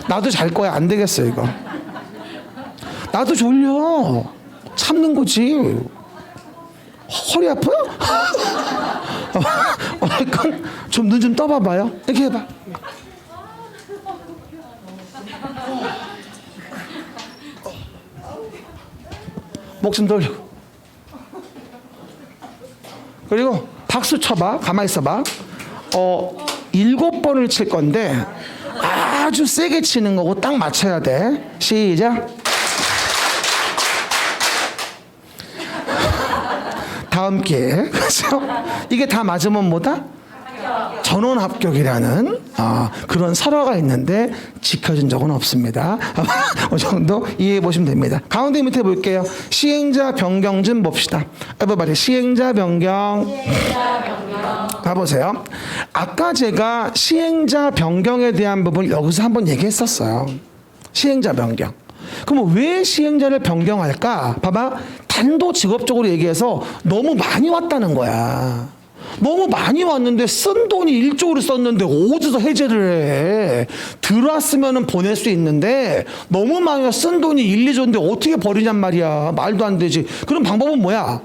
나도 잘 거야. 안 되겠어 이거. 나도 졸려. 참는 거지. 허리 아파요? 그건 좀 눈 좀 떠봐봐요. 이렇게 해봐. 목 좀 돌리고. 그리고 박수 쳐봐. 가만히 있어봐. 7번을 칠 건데 아주 세게 치는 거고 딱 맞춰야 돼. 시작. 다음 기회에. 그렇죠? 이게 다 맞으면 뭐다? 전원 합격이라는 그런 설화가 있는데 지켜진 적은 없습니다. 이 정도 이해해 보시면 됩니다. 가운데 밑에 볼게요. 시행자 변경 좀 봅시다. everybody 시행자 변경. 가보세요. 아까 제가 시행자 변경에 대한 부분 여기서 한번 얘기했었어요. 시행자 변경. 그럼 왜 시행자를 변경할까? 봐봐. 단도직업적으로 얘기해서 너무 많이 왔다는 거야. 너무 많이 왔는데 쓴 돈이 1조를 썼는데 어디서 해제를 해? 들어왔으면 보낼 수 있는데 너무 많이 와 쓴 돈이 1, 2조인데 어떻게 버리냔 말이야. 말도 안 되지. 그럼 방법은 뭐야?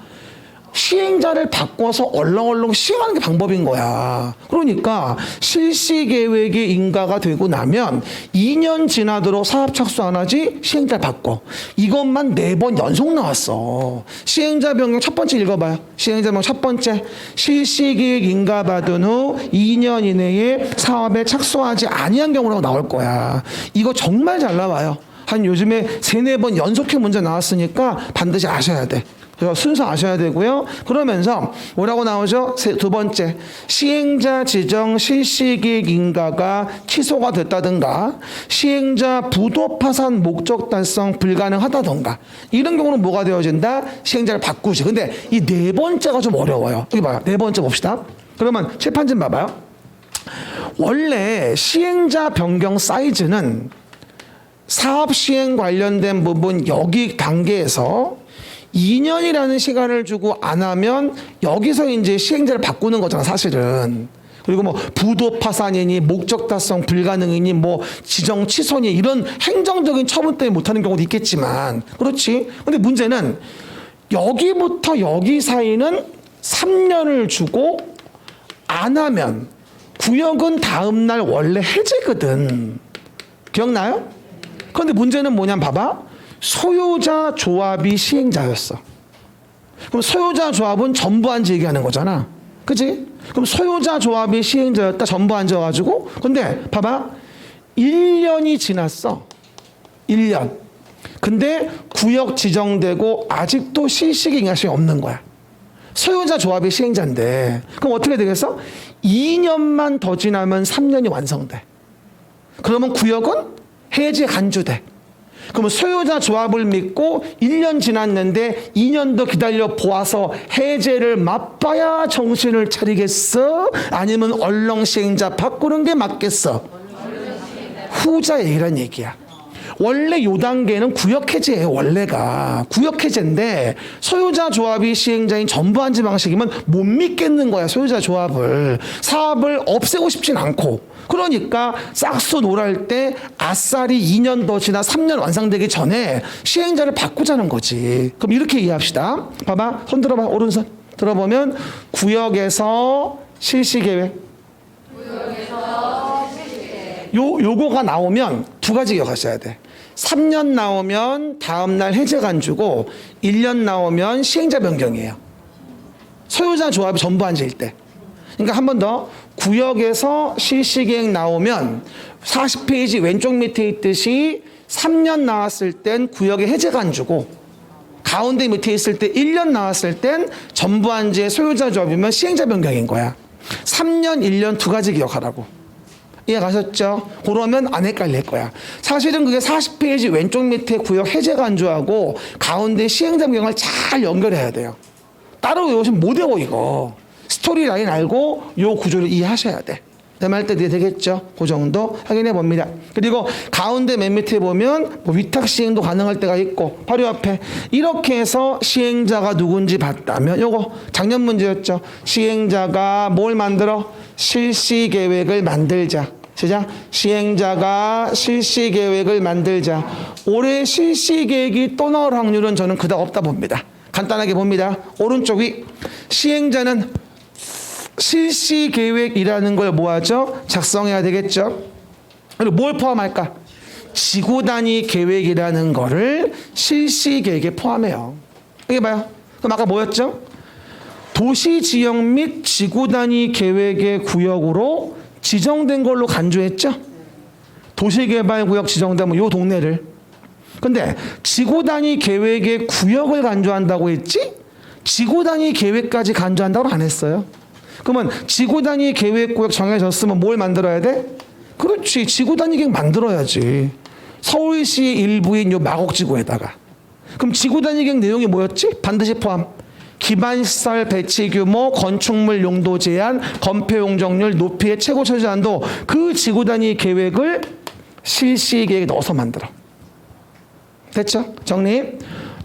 시행자를 바꿔서 얼렁얼렁 시행하는 게 방법인 거야. 그러니까 실시계획이 인가가 되고 나면 2년 지나도록 사업 착수 안 하지 시행자를 바꿔. 이것만 4번 연속 나왔어. 시행자 변경 첫 번째 읽어봐요. 시행자 변경 첫 번째. 실시계획 인가 받은 후 2년 이내에 사업에 착수하지 아니한 경우라고 나올 거야. 이거 정말 잘 나와요. 한 요즘에 3, 4번 연속해 문제 나왔으니까 반드시 아셔야 돼. 순서 아셔야 되고요. 그러면서 뭐라고 나오죠? 두 번째, 시행자 지정 실시계획 인가가 취소가 됐다든가 시행자 부도 파산 목적 달성 불가능하다든가 이런 경우는 뭐가 되어진다? 시행자를 바꾸지. 근데 이 4번째가 좀 어려워요. 여기 봐요. 4번째 봅시다. 그러면 칠판 좀 봐봐요. 원래 시행자 변경 사이즈는 사업 시행 관련된 부분 여기 단계에서 2년이라는 시간을 주고 안 하면 여기서 이제 시행자를 바꾸는 거잖아, 사실은. 그리고 뭐 부도 파산이니 목적 달성 불가능이니 뭐 지정 취소니 이런 행정적인 처분 때문에 못하는 경우도 있겠지만 그렇지. 근데 문제는 여기부터 여기 사이는 3년을 주고 안 하면 구역은 다음날 원래 해제거든. 기억나요? 그런데 문제는 뭐냐면 봐봐. 소유자 조합이 시행자였어. 그럼 소유자 조합은 전부한지 얘기하는 거잖아. 그치? 그럼 소유자 조합이 시행자였다 전부한지여가지고 근데 봐봐 1년이 지났어. 1년. 근데 구역 지정되고 아직도 실시행자시 없는 거야. 소유자 조합이 시행자인데 그럼 어떻게 되겠어? 2년만 더 지나면 3년이 완성돼. 그러면 구역은 해제 간주돼. 그러면 소유자 조합을 믿고 1년 지났는데 2년 더 기다려 보아서 해제를 맛봐야 정신을 차리겠어? 아니면 얼렁 시행자 바꾸는 게 맞겠어? 후자 얘기란 얘기야. 원래 요 단계는 구역 해제예요. 원래가 구역 해제인데 소유자 조합이 시행자인 전부한지 방식이면 못 믿겠는 거야. 소유자 조합을 사업을 없애고 싶진 않고 그러니까 싹수 놀할 때 아싸리 2년 더 지나 3년 완성되기 전에 시행자를 바꾸자는 거지. 그럼 이렇게 이해합시다. 봐봐 손 들어봐. 오른손 들어보면 구역에서 실시계획 요거가 나오면 두 가지 기억하셔야 돼. 3년 나오면 다음날 해제 간주고 1년 나오면 시행자 변경이에요. 소유자 조합이 전부한지일 때. 그러니까 한 번 더 구역에서 실시계획 나오면 40페이지 왼쪽 밑에 있듯이 3년 나왔을 땐 구역에 해제 간주고 가운데 밑에 있을 때 1년 나왔을 땐 전부한지의 소유자 조합이면 시행자 변경인 거야. 3년, 1년 두 가지 기억하라고. 이해 가셨죠? 그러면 안 헷갈릴 거야. 사실은 그게 40페이지 왼쪽 밑에 구역 해제 간주하고 가운데 시행자 변경을 잘 연결해야 돼요. 따로 외우시면 못 외워 이거. 스토리 라인 알고 요 구조를 이해하셔야 돼. 내 말 때 되겠죠? 그 정도 확인해 봅니다. 그리고 가운데 맨 밑에 보면 뭐 위탁 시행도 가능할 때가 있고 바로 옆에 이렇게 해서 시행자가 누군지 봤다면 요거 작년 문제였죠. 시행자가 뭘 만들어? 실시계획을 만들자. 시작. 시행자가 실시계획을 만들자. 올해 실시계획이 또 나올 확률은 저는 그닥 없다 봅니다. 간단하게 봅니다. 오른쪽 위 시행자는 실시계획이라는 걸 뭐하죠? 작성해야 되겠죠. 그리고 뭘 포함할까? 지구단위 계획이라는 거를 실시계획에 포함해요. 이게 봐요. 그럼 아까 뭐였죠? 도시지역 및 지구단위 계획의 구역으로 지정된 걸로 간주했죠. 도시개발구역 지정되면 요 동네를. 근데 지구단위 계획의 구역을 간주한다고 했지? 지구단위 계획까지 간주한다고 안 했어요. 그러면 지구단위 계획구역 정해졌으면 뭘 만들어야 돼? 그렇지. 지구단위 계획 만들어야지. 서울시 일부인 요 마곡지구에다가. 그럼 지구단위 계획 내용이 뭐였지? 반드시 포함. 기반시설 배치 규모, 건축물 용도 제한, 건폐 용적률, 높이의 최고 최저한도 그 지구단위 계획을 실시계획에 넣어서 만들어. 됐죠? 정리.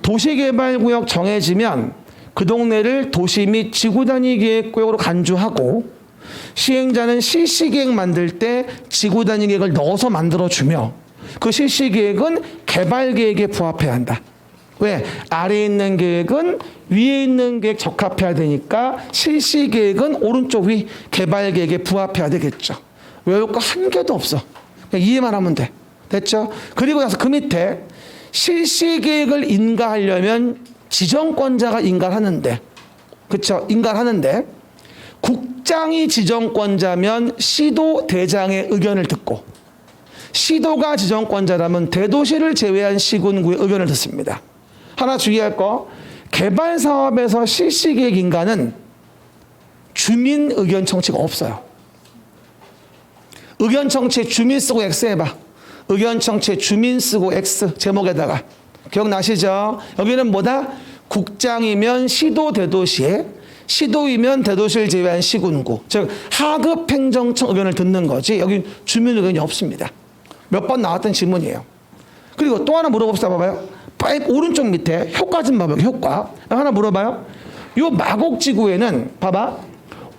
도시개발구역 정해지면 그 동네를 도시 및 지구 단위 계획 구역으로 간주하고 시행자는 실시계획 만들 때 지구 단위 계획을 넣어서 만들어주며 그 실시계획은 개발계획에 부합해야 한다. 왜? 아래에 있는 계획은 위에 있는 계획 적합해야 되니까 실시계획은 오른쪽 위 개발계획에 부합해야 되겠죠. 외울 거 한 개도 없어. 그냥 이해만 하면 돼. 됐죠? 그리고 나서 그 밑에 실시계획을 인가하려면 지정권자가 인가하는데, 그쵸? 인가하는데 국장이 지정권자면 시도 대장의 의견을 듣고 시도가 지정권자라면 대도시를 제외한 시군구의 의견을 듣습니다. 하나 주의할 거, 개발 사업에서 실시계획 인가는 주민 의견 청취가 없어요. 의견 청취 주민 쓰고 X 해봐. 의견 청취 주민 쓰고 X 제목에다가. 기억나시죠? 여기는 뭐다? 국장이면 시도 대도시에, 시도이면 대도시를 제외한 시군구, 즉 하급 행정청 의견을 듣는 거지 여기 주민 의견이 없습니다. 몇 번 나왔던 질문이에요. 그리고 또 하나 물어봅시다. 봐봐요. 오른쪽 밑에 효과 좀 봐봐요. 효과 하나 물어봐요. 요 마곡지구에는 봐봐,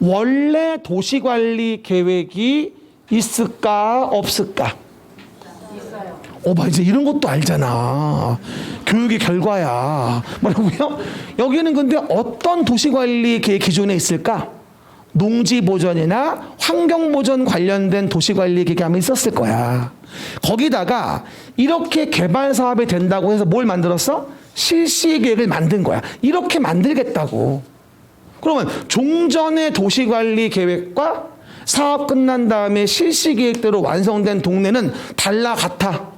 원래 도시관리 계획이 있을까 없을까? 봐, 이제 이런 것도 알잖아. 교육의 결과야. 뭐라고요? 여기는 근데 어떤 도시관리 계획 기존에 있을까? 농지보전이나 환경보전 관련된 도시관리 계획이 아마 있었을 거야. 거기다가 이렇게 개발 사업이 된다고 해서 뭘 만들었어? 실시계획을 만든 거야. 이렇게 만들겠다고. 그러면 종전의 도시관리 계획과 사업 끝난 다음에 실시계획대로 완성된 동네는 달라 같아?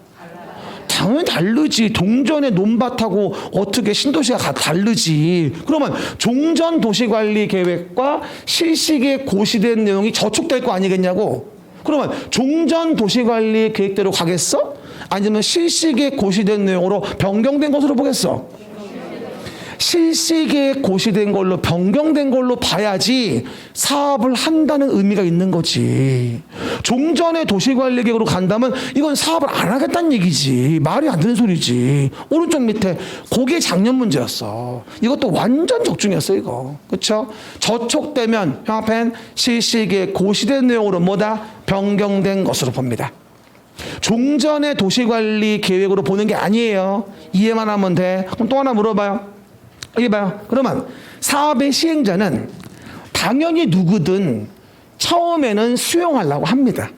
당연히 다르지. 동전의 논밭하고 어떻게 신도시가 다르지. 그러면 종전 도시관리 계획과 실시계획 고시된 내용이 저촉될 거 아니겠냐고. 그러면 종전 도시관리 계획대로 가겠어? 아니면 실시계획 고시된 내용으로 변경된 것으로 보겠어? 실시계획 고시된 걸로 변경된 걸로 봐야지 사업을 한다는 의미가 있는 거지. 종전의 도시관리계획으로 간다면 이건 사업을 안 하겠다는 얘기지. 말이 안 되는 소리지. 오른쪽 밑에 그게 작년 문제였어. 이것도 완전 적중이었어 이거. 그렇죠? 저촉되면 형 앞엔 실시계획 고시된 내용으로 뭐다? 변경된 것으로 봅니다. 종전의 도시관리 계획으로 보는 게 아니에요. 이해만 하면 돼. 그럼 또 하나 물어봐요. 여기 봐요. 그러면 사업의 시행자는 당연히 누구든 처음에는 수용하려고 합니다.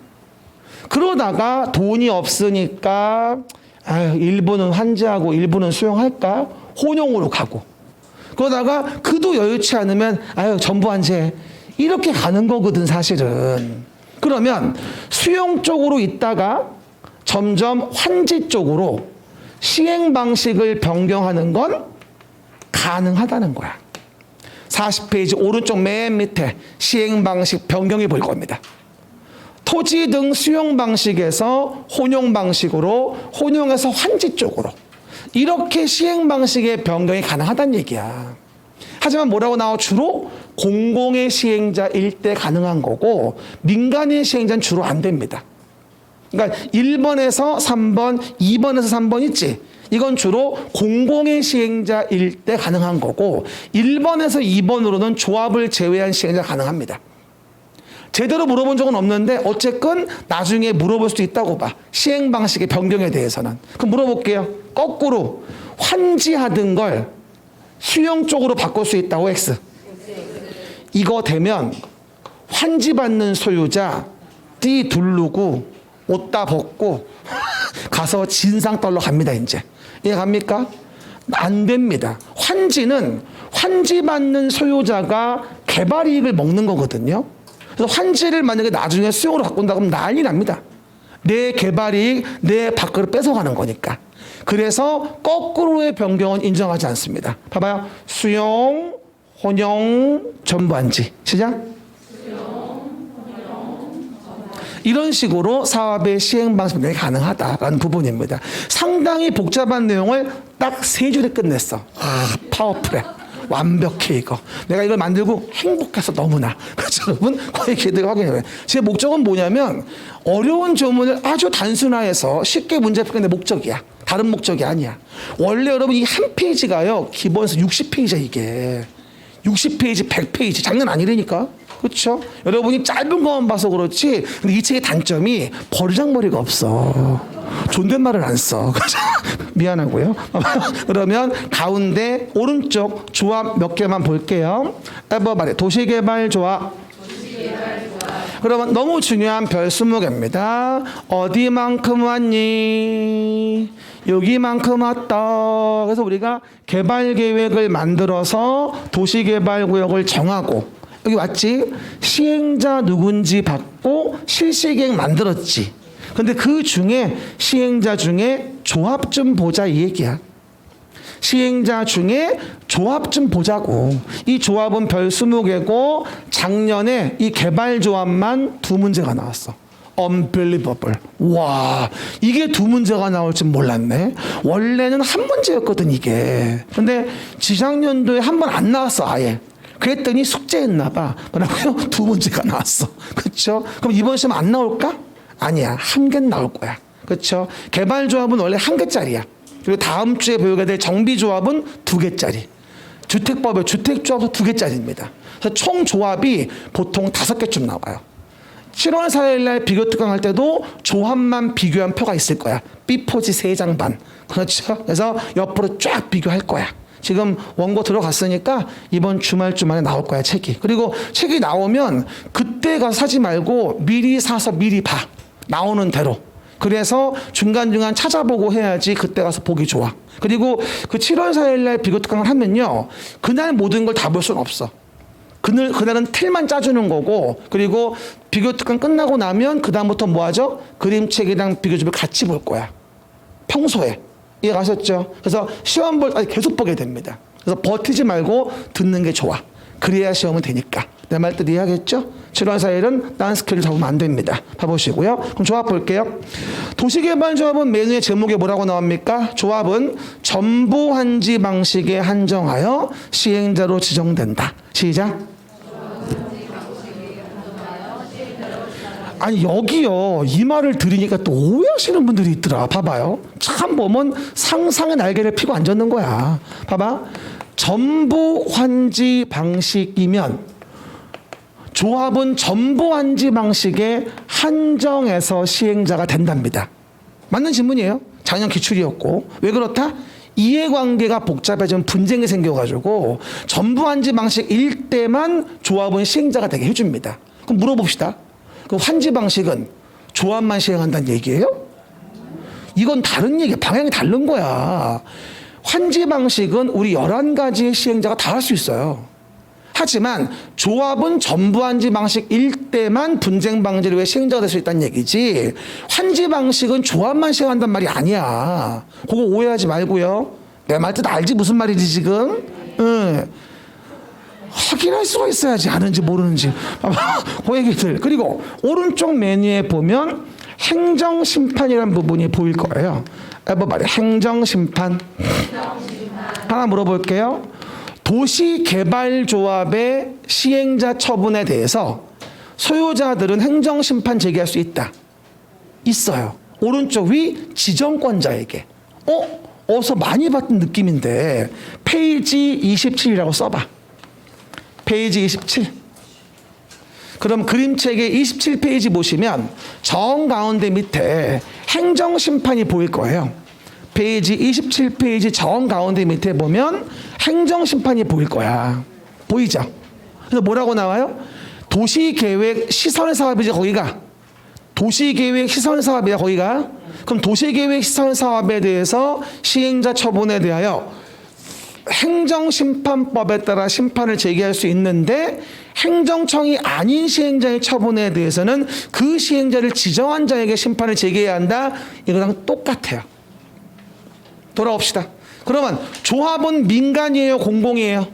그러다가 돈이 없으니까 일부는 환지하고 일부는 수용할까? 혼용으로 가고. 그러다가 그도 여유치 않으면 전부 환지해. 이렇게 가는 거거든 사실은. 그러면 수용 쪽으로 있다가 점점 환지 쪽으로 시행 방식을 변경하는 건 가능하다는 거야. 40페이지 오른쪽 맨 밑에 시행 방식 변경이 보일 겁니다. 토지 등 수용 방식에서 혼용 방식으로, 혼용에서 환지 쪽으로 이렇게 시행 방식의 변경이 가능하다는 얘기야. 하지만 뭐라고 나와? 주로 공공의 시행자일 때 가능한 거고 민간의 시행자는 주로 안 됩니다. 그러니까 1번에서 3번, 2번에서 3번 있지? 이건 주로 공공의 시행자일 때 가능한 거고 1번에서 2번으로는 조합을 제외한 시행자 가능합니다. 제대로 물어본 적은 없는데 어쨌건 나중에 물어볼 수도 있다고 봐. 시행 방식의 변경에 대해서는. 그럼 물어볼게요. 거꾸로 환지하던 걸 수용 쪽으로 바꿀 수 있다고 X. 이거 되면 환지받는 소유자 띠 두르고 옷 다 벗고 가서 진상 떨러 갑니다. 이제 이해 갑니까? 안 됩니다. 환지는 환지받는 소유자가 개발이익을 먹는 거거든요. 그래서 환지를 만약에 나중에 수용으로 바꾼다 그러면 난리 납니다. 내 개발이익 내 밖으로 뺏어가는 거니까. 그래서 거꾸로의 변경은 인정하지 않습니다. 봐봐요. 수용, 혼용, 전부환지. 시작. 이런 식으로 사업의 시행 방식이 가능하다라는 부분입니다. 상당히 복잡한 내용을 딱 3줄에 끝냈어. 파워풀해. 완벽해 이거. 내가 이걸 만들고 행복해서 너무나. 그렇죠 여러분? 거의 기대가 확인해요. 제 목적은 뭐냐면 어려운 조문을 아주 단순화해서 쉽게 문제 푸는 게 내 목적이야. 다른 목적이 아니야. 원래 여러분 이 한 페이지가요, 기본에서 60페이지야 이게. 60페이지, 100페이지 장난 아니라니까. 그렇죠? 여러분이 짧은 것만 봐서 그렇지. 근데 이 책의 단점이 버르장머리가 없어. 존댓말을 안 써. 미안하고요. 그러면 가운데 오른쪽 조합 몇 개만 볼게요. 에버바리 도시개발 조합. 그러면 너무 중요한 별 20개입니다. 어디만큼 왔니? 여기만큼 왔다. 그래서 우리가 개발 계획을 만들어서 도시개발구역을 정하고 여기 왔지? 시행자 누군지 받고 실시계획 만들었지. 근데 그 중에 시행자 중에 조합 좀 보자 이 얘기야. 시행자 중에 조합 좀 보자고. 이 조합은 별 20개고 작년에 이 개발 조합만 2문제가 나왔어. Unbelievable. 와, 이게 2문제가 나올 줄 몰랐네. 원래는 한 문제였거든 이게. 근데 지작년도에 한 번 안 나왔어 아예. 그랬더니 숙제했나 봐. 뭐라고요? 2문제가 나왔어. 그렇죠? 그럼 이번 시험 안 나올까? 아니야. 한 개는 나올 거야. 그렇죠? 개발 조합은 원래 1개짜리야. 그리고 다음 주에 배우게 될 정비조합은 2개짜리. 주택법의 주택조합도 2개짜리입니다. 그래서 총 조합이 보통 5개쯤 나와요. 7월 4일 날 비교 특강할 때도 조합만 비교한 표가 있을 거야. B4지 3장 반. 그렇죠? 그래서 옆으로 쫙 비교할 거야. 지금 원고 들어갔으니까 이번 주말쯤에 나올 거야 책이. 그리고 책이 나오면 그때 가서 사지 말고 미리 사서 미리 봐. 나오는 대로. 그래서 중간중간 찾아보고 해야지 그때 가서 보기 좋아. 그리고 그 7월 4일 날 비교 특강을 하면요, 그날 모든 걸 다 볼 수는 없어. 그날은 틀만 짜주는 거고, 그리고 비교 특강 끝나고 나면 그 다음부터 뭐 하죠? 그림책이랑 비교집을 같이 볼 거야. 평소에. 이해가셨죠? 그래서 시험 볼 때 계속 보게 됩니다. 그래서 버티지 말고 듣는 게 좋아. 그래야 시험은 되니까. 내 말들 이해하겠죠? 7월 4일은 딴 스킬을 잡으면 안 됩니다. 봐보시고요. 그럼 조합 볼게요. 도시개발 조합은 메뉴의 제목에 뭐라고 나옵니까? 조합은 전부환지 방식에 한정하여 시행자로 지정된다. 시작. 아니 여기요, 이 말을 들으니까 또 오해하시는 분들이 있더라. 봐봐요. 참 보면 상상의 날개를 피고 앉았는 거야. 봐봐. 전부환지 방식이면 조합은 전부환지 방식에 한정해서 시행자가 된답니다. 맞는 질문이에요. 작년 기출이었고. 왜 그렇다? 이해관계가 복잡해지면 분쟁이 생겨가지고 전부환지 방식일 때만 조합은 시행자가 되게 해줍니다. 그럼 물어봅시다. 그 환지 방식은 조합만 시행한다는 얘기예요? 이건 다른 얘기야. 방향이 다른 거야. 환지 방식은 우리 11가지의 시행자가 다 할 수 있어요. 하지만 조합은 전부환지 방식일 때만 분쟁 방지를 위해 시행자가 될 수 있다는 얘기지, 환지 방식은 조합만 시행한단 말이 아니야. 그거 오해하지 말고요. 내 말 뜻 알지? 무슨 말이지 지금? 응. 확인할 수가 있어야지. 아는지 모르는지. 그 얘기들. 그리고 오른쪽 메뉴에 보면 행정심판이라는 부분이 보일 거예요. 에버바리 행정심판. 하나 물어볼게요. 도시개발조합의 시행자 처분에 대해서 소유자들은 행정심판 제기할 수 있다. 있어요. 오른쪽 위 지정권자에게. 어디서 많이 봤던 느낌인데 페이지 27이라고 써봐. 페이지 27. 그럼 그림책의 27페이지 보시면 정 가운데 밑에 행정심판이 보일 거예요. 페이지 27페이지 정 가운데 밑에 보면 행정심판이 보일 거야. 보이죠? 그래서 뭐라고 나와요? 도시계획 시설사업이지 거기가. 도시계획 시설사업이야 거기가. 그럼 도시계획 시설사업에 대해서 시행자 처분에 대하여 행정심판법에 따라 심판을 제기할 수 있는데, 행정청이 아닌 시행자의 처분에 대해서는 그 시행자를 지정한 자에게 심판을 제기해야 한다. 이거랑 똑같아요. 돌아옵시다. 그러면 조합은 민간이에요, 공공이에요?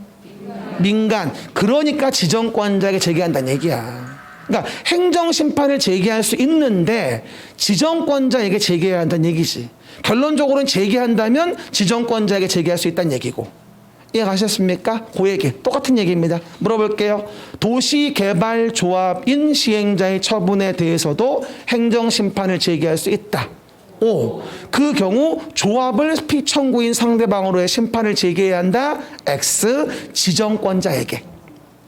민간. 그러니까 지정권자에게 제기한다는 얘기야. 그러니까 행정심판을 제기할 수 있는데 지정권자에게 제기해야 한다는 얘기지. 결론적으로는 제기한다면 지정권자에게 제기할 수 있다는 얘기고. 이해가셨습니까? 그 얘기. 똑같은 얘기입니다. 물어볼게요. 도시개발조합인 시행자의 처분에 대해서도 행정심판을 제기할 수 있다. O. 그 경우 조합을 피청구인 상대방으로의 심판을 제기해야 한다. X. 지정권자에게.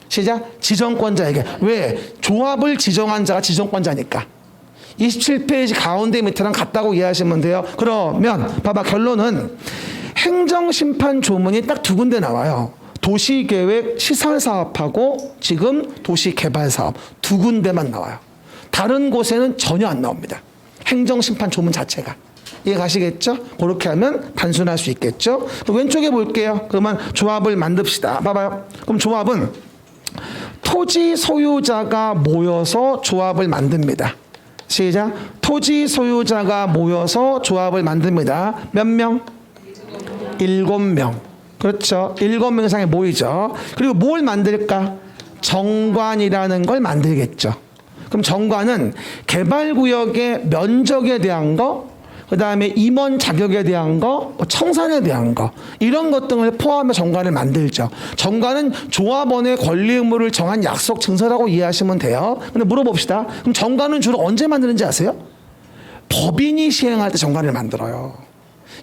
시작. 지정권자에게. 왜? 조합을 지정한 자가 지정권자니까. 27페이지 가운데 밑에랑 같다고 이해하시면 돼요. 그러면 봐봐, 결론은 행정심판 조문이 딱 두 군데 나와요. 도시계획 시설사업하고 지금 도시개발사업 두 군데만 나와요. 다른 곳에는 전혀 안 나옵니다. 행정심판 조문 자체가. 이해 가시겠죠? 그렇게 하면 단순할 수 있겠죠? 왼쪽에 볼게요. 그러면 조합을 만듭시다. 봐봐요. 그럼 조합은 토지 소유자가 모여서 조합을 만듭니다. 시작. 토지 소유자가 모여서 조합을 만듭니다. 몇 명? 7명. 그렇죠. 7명 이상이 모이죠. 그리고 뭘 만들까? 정관이라는 걸 만들겠죠. 그럼 정관은 개발구역의 면적에 대한 거, 그 다음에 임원 자격에 대한 거, 청산에 대한 거, 이런 것 등을 포함해 정관을 만들죠. 정관은 조합원의 권리 의무를 정한 약속 증서라고 이해하시면 돼요. 근데 물어봅시다. 그럼 정관은 주로 언제 만드는지 아세요? 법인이 시행할 때 정관을 만들어요.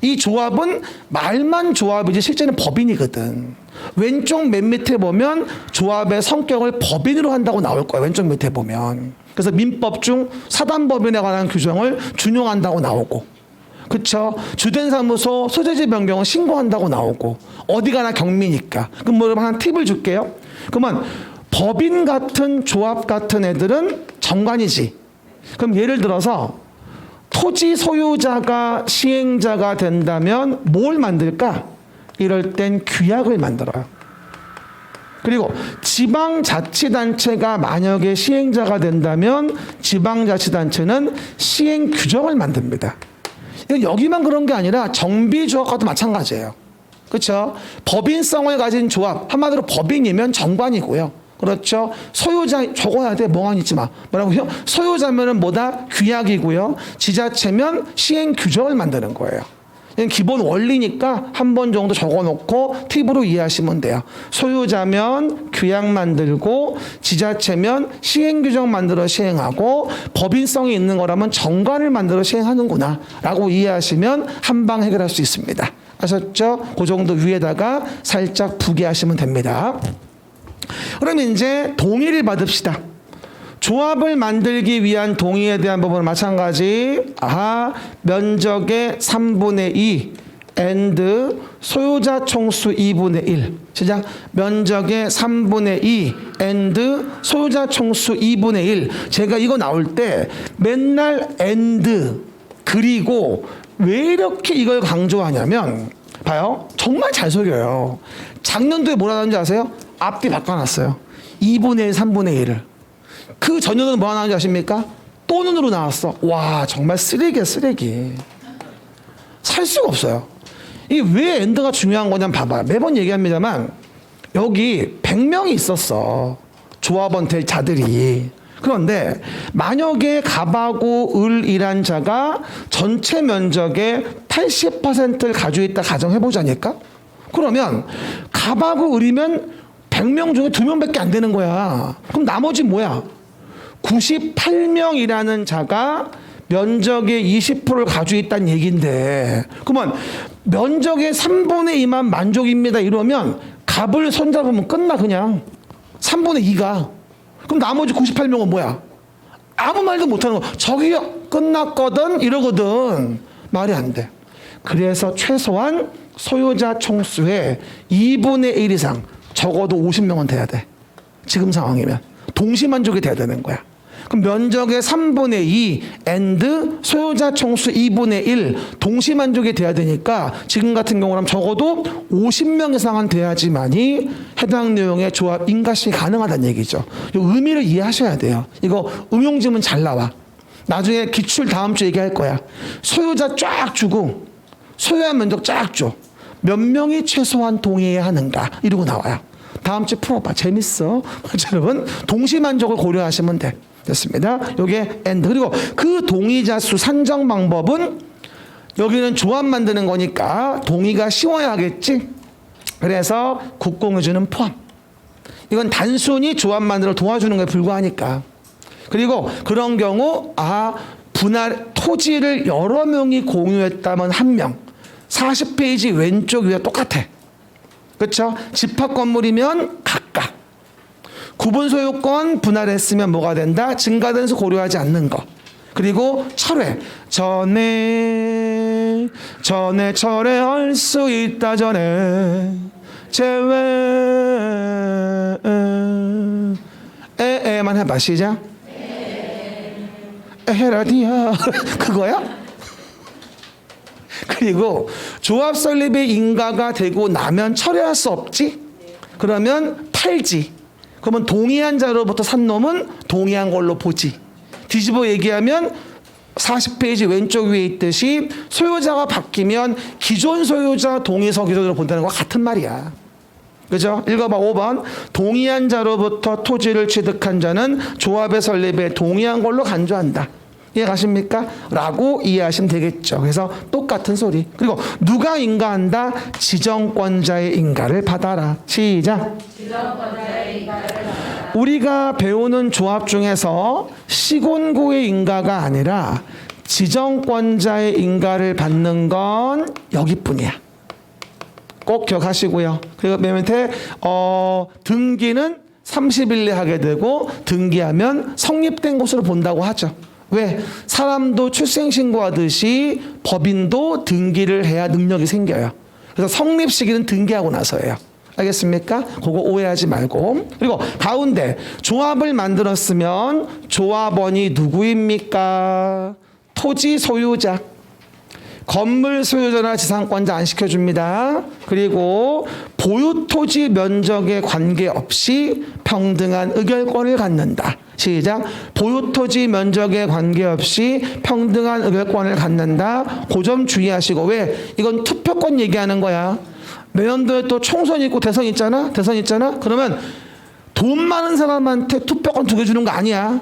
이 조합은 말만 조합이지 실제는 법인이거든. 왼쪽 맨 밑에 보면 조합의 성격을 법인으로 한다고 나올 거예요. 왼쪽 밑에 보면. 그래서 민법 중 사단법인에 관한 규정을 준용한다고 나오고, 그쵸? 주된 사무소 소재지 변경은 신고한다고 나오고, 어디 가나 경미니까. 그럼 뭐 하나 팁을 줄게요. 그러면 법인 같은 조합 같은 애들은 정관이지. 그럼 예를 들어서 토지 소유자가 시행자가 된다면 뭘 만들까? 이럴 땐 규약을 만들어요. 그리고 지방자치단체가 만약에 시행자가 된다면 지방자치단체는 시행규정을 만듭니다. 여기만 그런 게 아니라 정비조합과도 마찬가지예요. 그렇죠? 법인성을 가진 조합, 한마디로 법인이면 정관이고요. 그렇죠? 소유자 적어야 돼. 멍하니 있지 마. 뭐라고요? 소유자면은 뭐다? 규약이고요. 지자체면 시행규정을 만드는 거예요. 이건 기본 원리니까 한 번 정도 적어놓고 팁으로 이해하시면 돼요. 소유자면 규약 만들고, 지자체면 시행규정 만들어 시행하고, 법인성이 있는 거라면 정관을 만들어 시행하는구나 라고 이해하시면 한방 해결할 수 있습니다. 아셨죠? 그 정도 위에다가 살짝 부기하시면 됩니다. 그럼 이제 동의를 받읍시다. 조합을 만들기 위한 동의에 대한 부분은 마찬가지. 면적의 3분의 2 and 소유자 총수 2분의 1. 시작. 면적의 3분의 2 and 소유자 총수 2분의 1. 제가 이거 나올 때 맨날 and 그리고 왜 이렇게 이걸 강조하냐면, 봐요. 정말 잘 속여요. 작년도에 뭐라 하는지 아세요? 앞뒤 바꿔놨어요. 2분의 1, 3분의 1을. 그 전년도는 뭐가 나왔는지 아십니까? 또는으로 나왔어. 와, 정말 쓰레기야, 쓰레기. 살 수가 없어요. 이게 왜 엔드가 중요한 거냐면 봐봐요. 매번 얘기합니다만 여기 100명이 있었어. 조합원 될 자들이. 그런데 만약에 갑하고 을이란 자가 전체 면적의 80%를 가지고 있다 가정해보자니까? 그러면 갑하고 을이면 100명 중에 2명밖에 안 되는 거야. 그럼 나머지 뭐야? 98명이라는 자가 면적의 20%를 가지고 있다는 얘기인데, 그러면 면적의 3분의 2만 만족입니다 이러면 갑을 손잡으면 끝나. 그냥 3분의 2가. 그럼 나머지 98명은 뭐야? 아무 말도 못하는 거. 저기 끝났거든 이러거든. 말이 안 돼. 그래서 최소한 소유자 총수의 2분의 1 이상, 적어도 50명은 돼야 돼. 지금 상황이면 동시만족이 돼야 되는 거야. 그럼 면적의 3분의 2 and 소유자 총수 2분의 1 동시만족이 돼야 되니까 지금 같은 경우라면 적어도 50명 이상은 돼야지만이 해당 내용의 조합 인가시 가능하다는 얘기죠. 이 의미를 이해하셔야 돼요. 이거 응용지문 잘 나와. 나중에 기출 다음 주에 얘기할 거야. 소유자 쫙 주고 소유한 면적 쫙 줘. 몇 명이 최소한 동의해야 하는가 이러고 나와요. 다음 주에 풀어봐. 재밌어. 여러분 동시만족을 고려하시면 돼. 됐습니다. 요게 and. 그리고 그 동의자 수 산정 방법은 여기는 조합 만드는 거니까 동의가 쉬워야 하겠지. 그래서 국공유주는 포함. 이건 단순히 조합 만들어 도와주는 거에 불과하니까. 그리고 그런 경우 분할 토지를 여러 명이 공유했다면 1명. 40페이지 왼쪽 위에 똑같아. 그렇죠? 집합 건물이면 각각. 구분 소유권 분할했으면 뭐가 된다? 증가된 수 고려하지 않는 거. 그리고 철회. 전에 철회할 수 있다 전에 제외 에만 해봐. 시작. 에헤라디야. 그거야? 그리고 조합 설립의 인가가 되고 나면 철회할 수 없지? 그러면 팔지. 그러면 동의한 자로부터 산 놈은 동의한 걸로 보지. 뒤집어 얘기하면 40페이지 왼쪽 위에 있듯이 소유자가 바뀌면 기존 소유자 동의서 기준으로 본다는 것과 같은 말이야. 그죠? 읽어봐. 5번. 동의한 자로부터 토지를 취득한 자는 조합의 설립에 동의한 걸로 간주한다. 이해가십니까? 라고 이해하시면 되겠죠. 그래서 똑같은 소리. 그리고 누가 인가한다? 지정권자의 인가를 받아라. 시작. 지정권자의 인가를 받아라. 우리가 배우는 조합 중에서 시곤고의 인가가 아니라 지정권자의 인가를 받는 건 여기뿐이야. 꼭 기억하시고요. 그리고 맨 밑에 등기는 30일 내에 하게 되고 등기하면 성립된 것으로 본다고 하죠. 왜? 사람도 출생신고하듯이 법인도 등기를 해야 능력이 생겨요. 그래서 성립 시기는 등기하고 나서예요. 알겠습니까? 그거 오해하지 말고. 그리고 가운데 조합을 만들었으면 조합원이 누구입니까? 토지 소유자. 건물 소유자나 지상권자 안 시켜줍니다. 그리고 보유토지 면적에 관계없이 평등한 의결권을 갖는다. 시작. 보유토지 면적에 관계없이 평등한 의결권을 갖는다. 그 점 주의하시고. 왜? 이건 투표권 얘기하는 거야. 내년도에 또 총선 있고 대선 있잖아. 그러면 돈 많은 사람한테 투표권 2개 주는 거 아니야.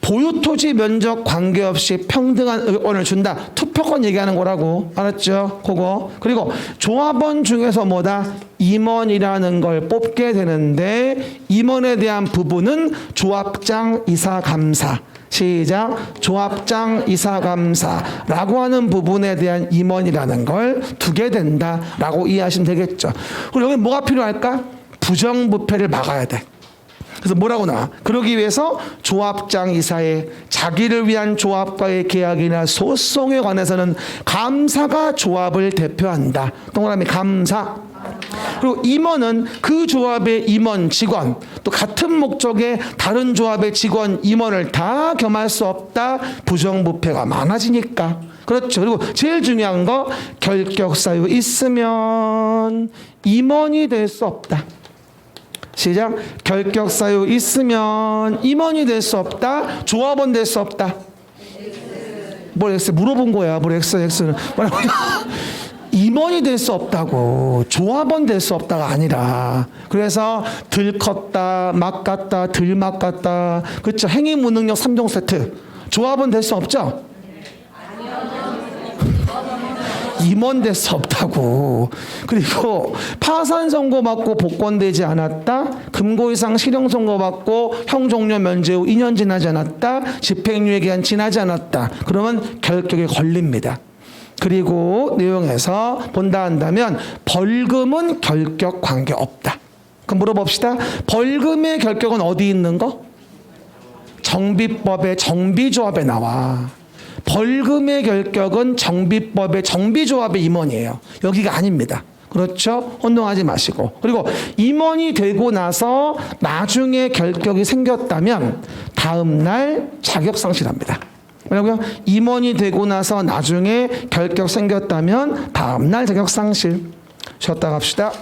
보유토지 면적 관계없이 평등한 의결권을 준다. 투표권 얘기하는 거라고. 알았죠? 그거. 그리고 조합원 중에서 뭐다? 임원이라는 걸 뽑게 되는데 임원에 대한 부분은 조합장 이사감사. 시작. 조합장 이사감사라고 하는 부분에 대한 임원이라는 걸 두게 된다라고 이해하시면 되겠죠. 그리고 여기 뭐가 필요할까? 부정부패를 막아야 돼. 그래서 뭐라고 나와? 그러기 위해서 조합장 이사의 자기를 위한 조합과의 계약이나 소송에 관해서는 감사가 조합을 대표한다. 동그라미 감사. 그리고 임원은 그 조합의 임원, 직원, 또 같은 목적의 다른 조합의 직원, 임원을 다 겸할 수 없다. 부정부패가 많아지니까. 그렇죠. 그리고 제일 중요한 거 결격사유 있으면 임원이 될 수 없다. 시작. 결격사유 있으면 임원이 될 수 없다. 조합원 될 수 없다. 뭘 X 물어본 거야. 뭘 X는 뭐라고? 임원이 될 수 없다고. 조합원 될 수 없다가 아니라. 그래서 들 컸다, 막 같다, 들 막 같다. 그렇죠. 행위 무능력 3종 세트. 조합원 될 수 없죠? 임원 될 수 없다고. 그리고 파산 선고 받고 복권되지 않았다. 금고 이상 실형 선고 받고 형 종료 면제 후 2년 지나지 않았다. 집행유예 기한 지나지 않았다. 그러면 결격에 걸립니다. 그리고 내용에서 본다 한다면 벌금은 결격 관계 없다. 그럼 물어봅시다. 벌금의 결격은 어디 있는 거? 정비법의 정비조합에 나와. 벌금의 결격은 정비법의 정비조합의 임원이에요. 여기가 아닙니다. 그렇죠? 혼동하지 마시고. 그리고 임원이 되고 나서 나중에 결격이 생겼다면 다음 날 자격 상실합니다. 뭐라고요? 임원이 되고 나서 나중에 결격 생겼다면 다음 날 자격 상실. 쉬었다 갑시다.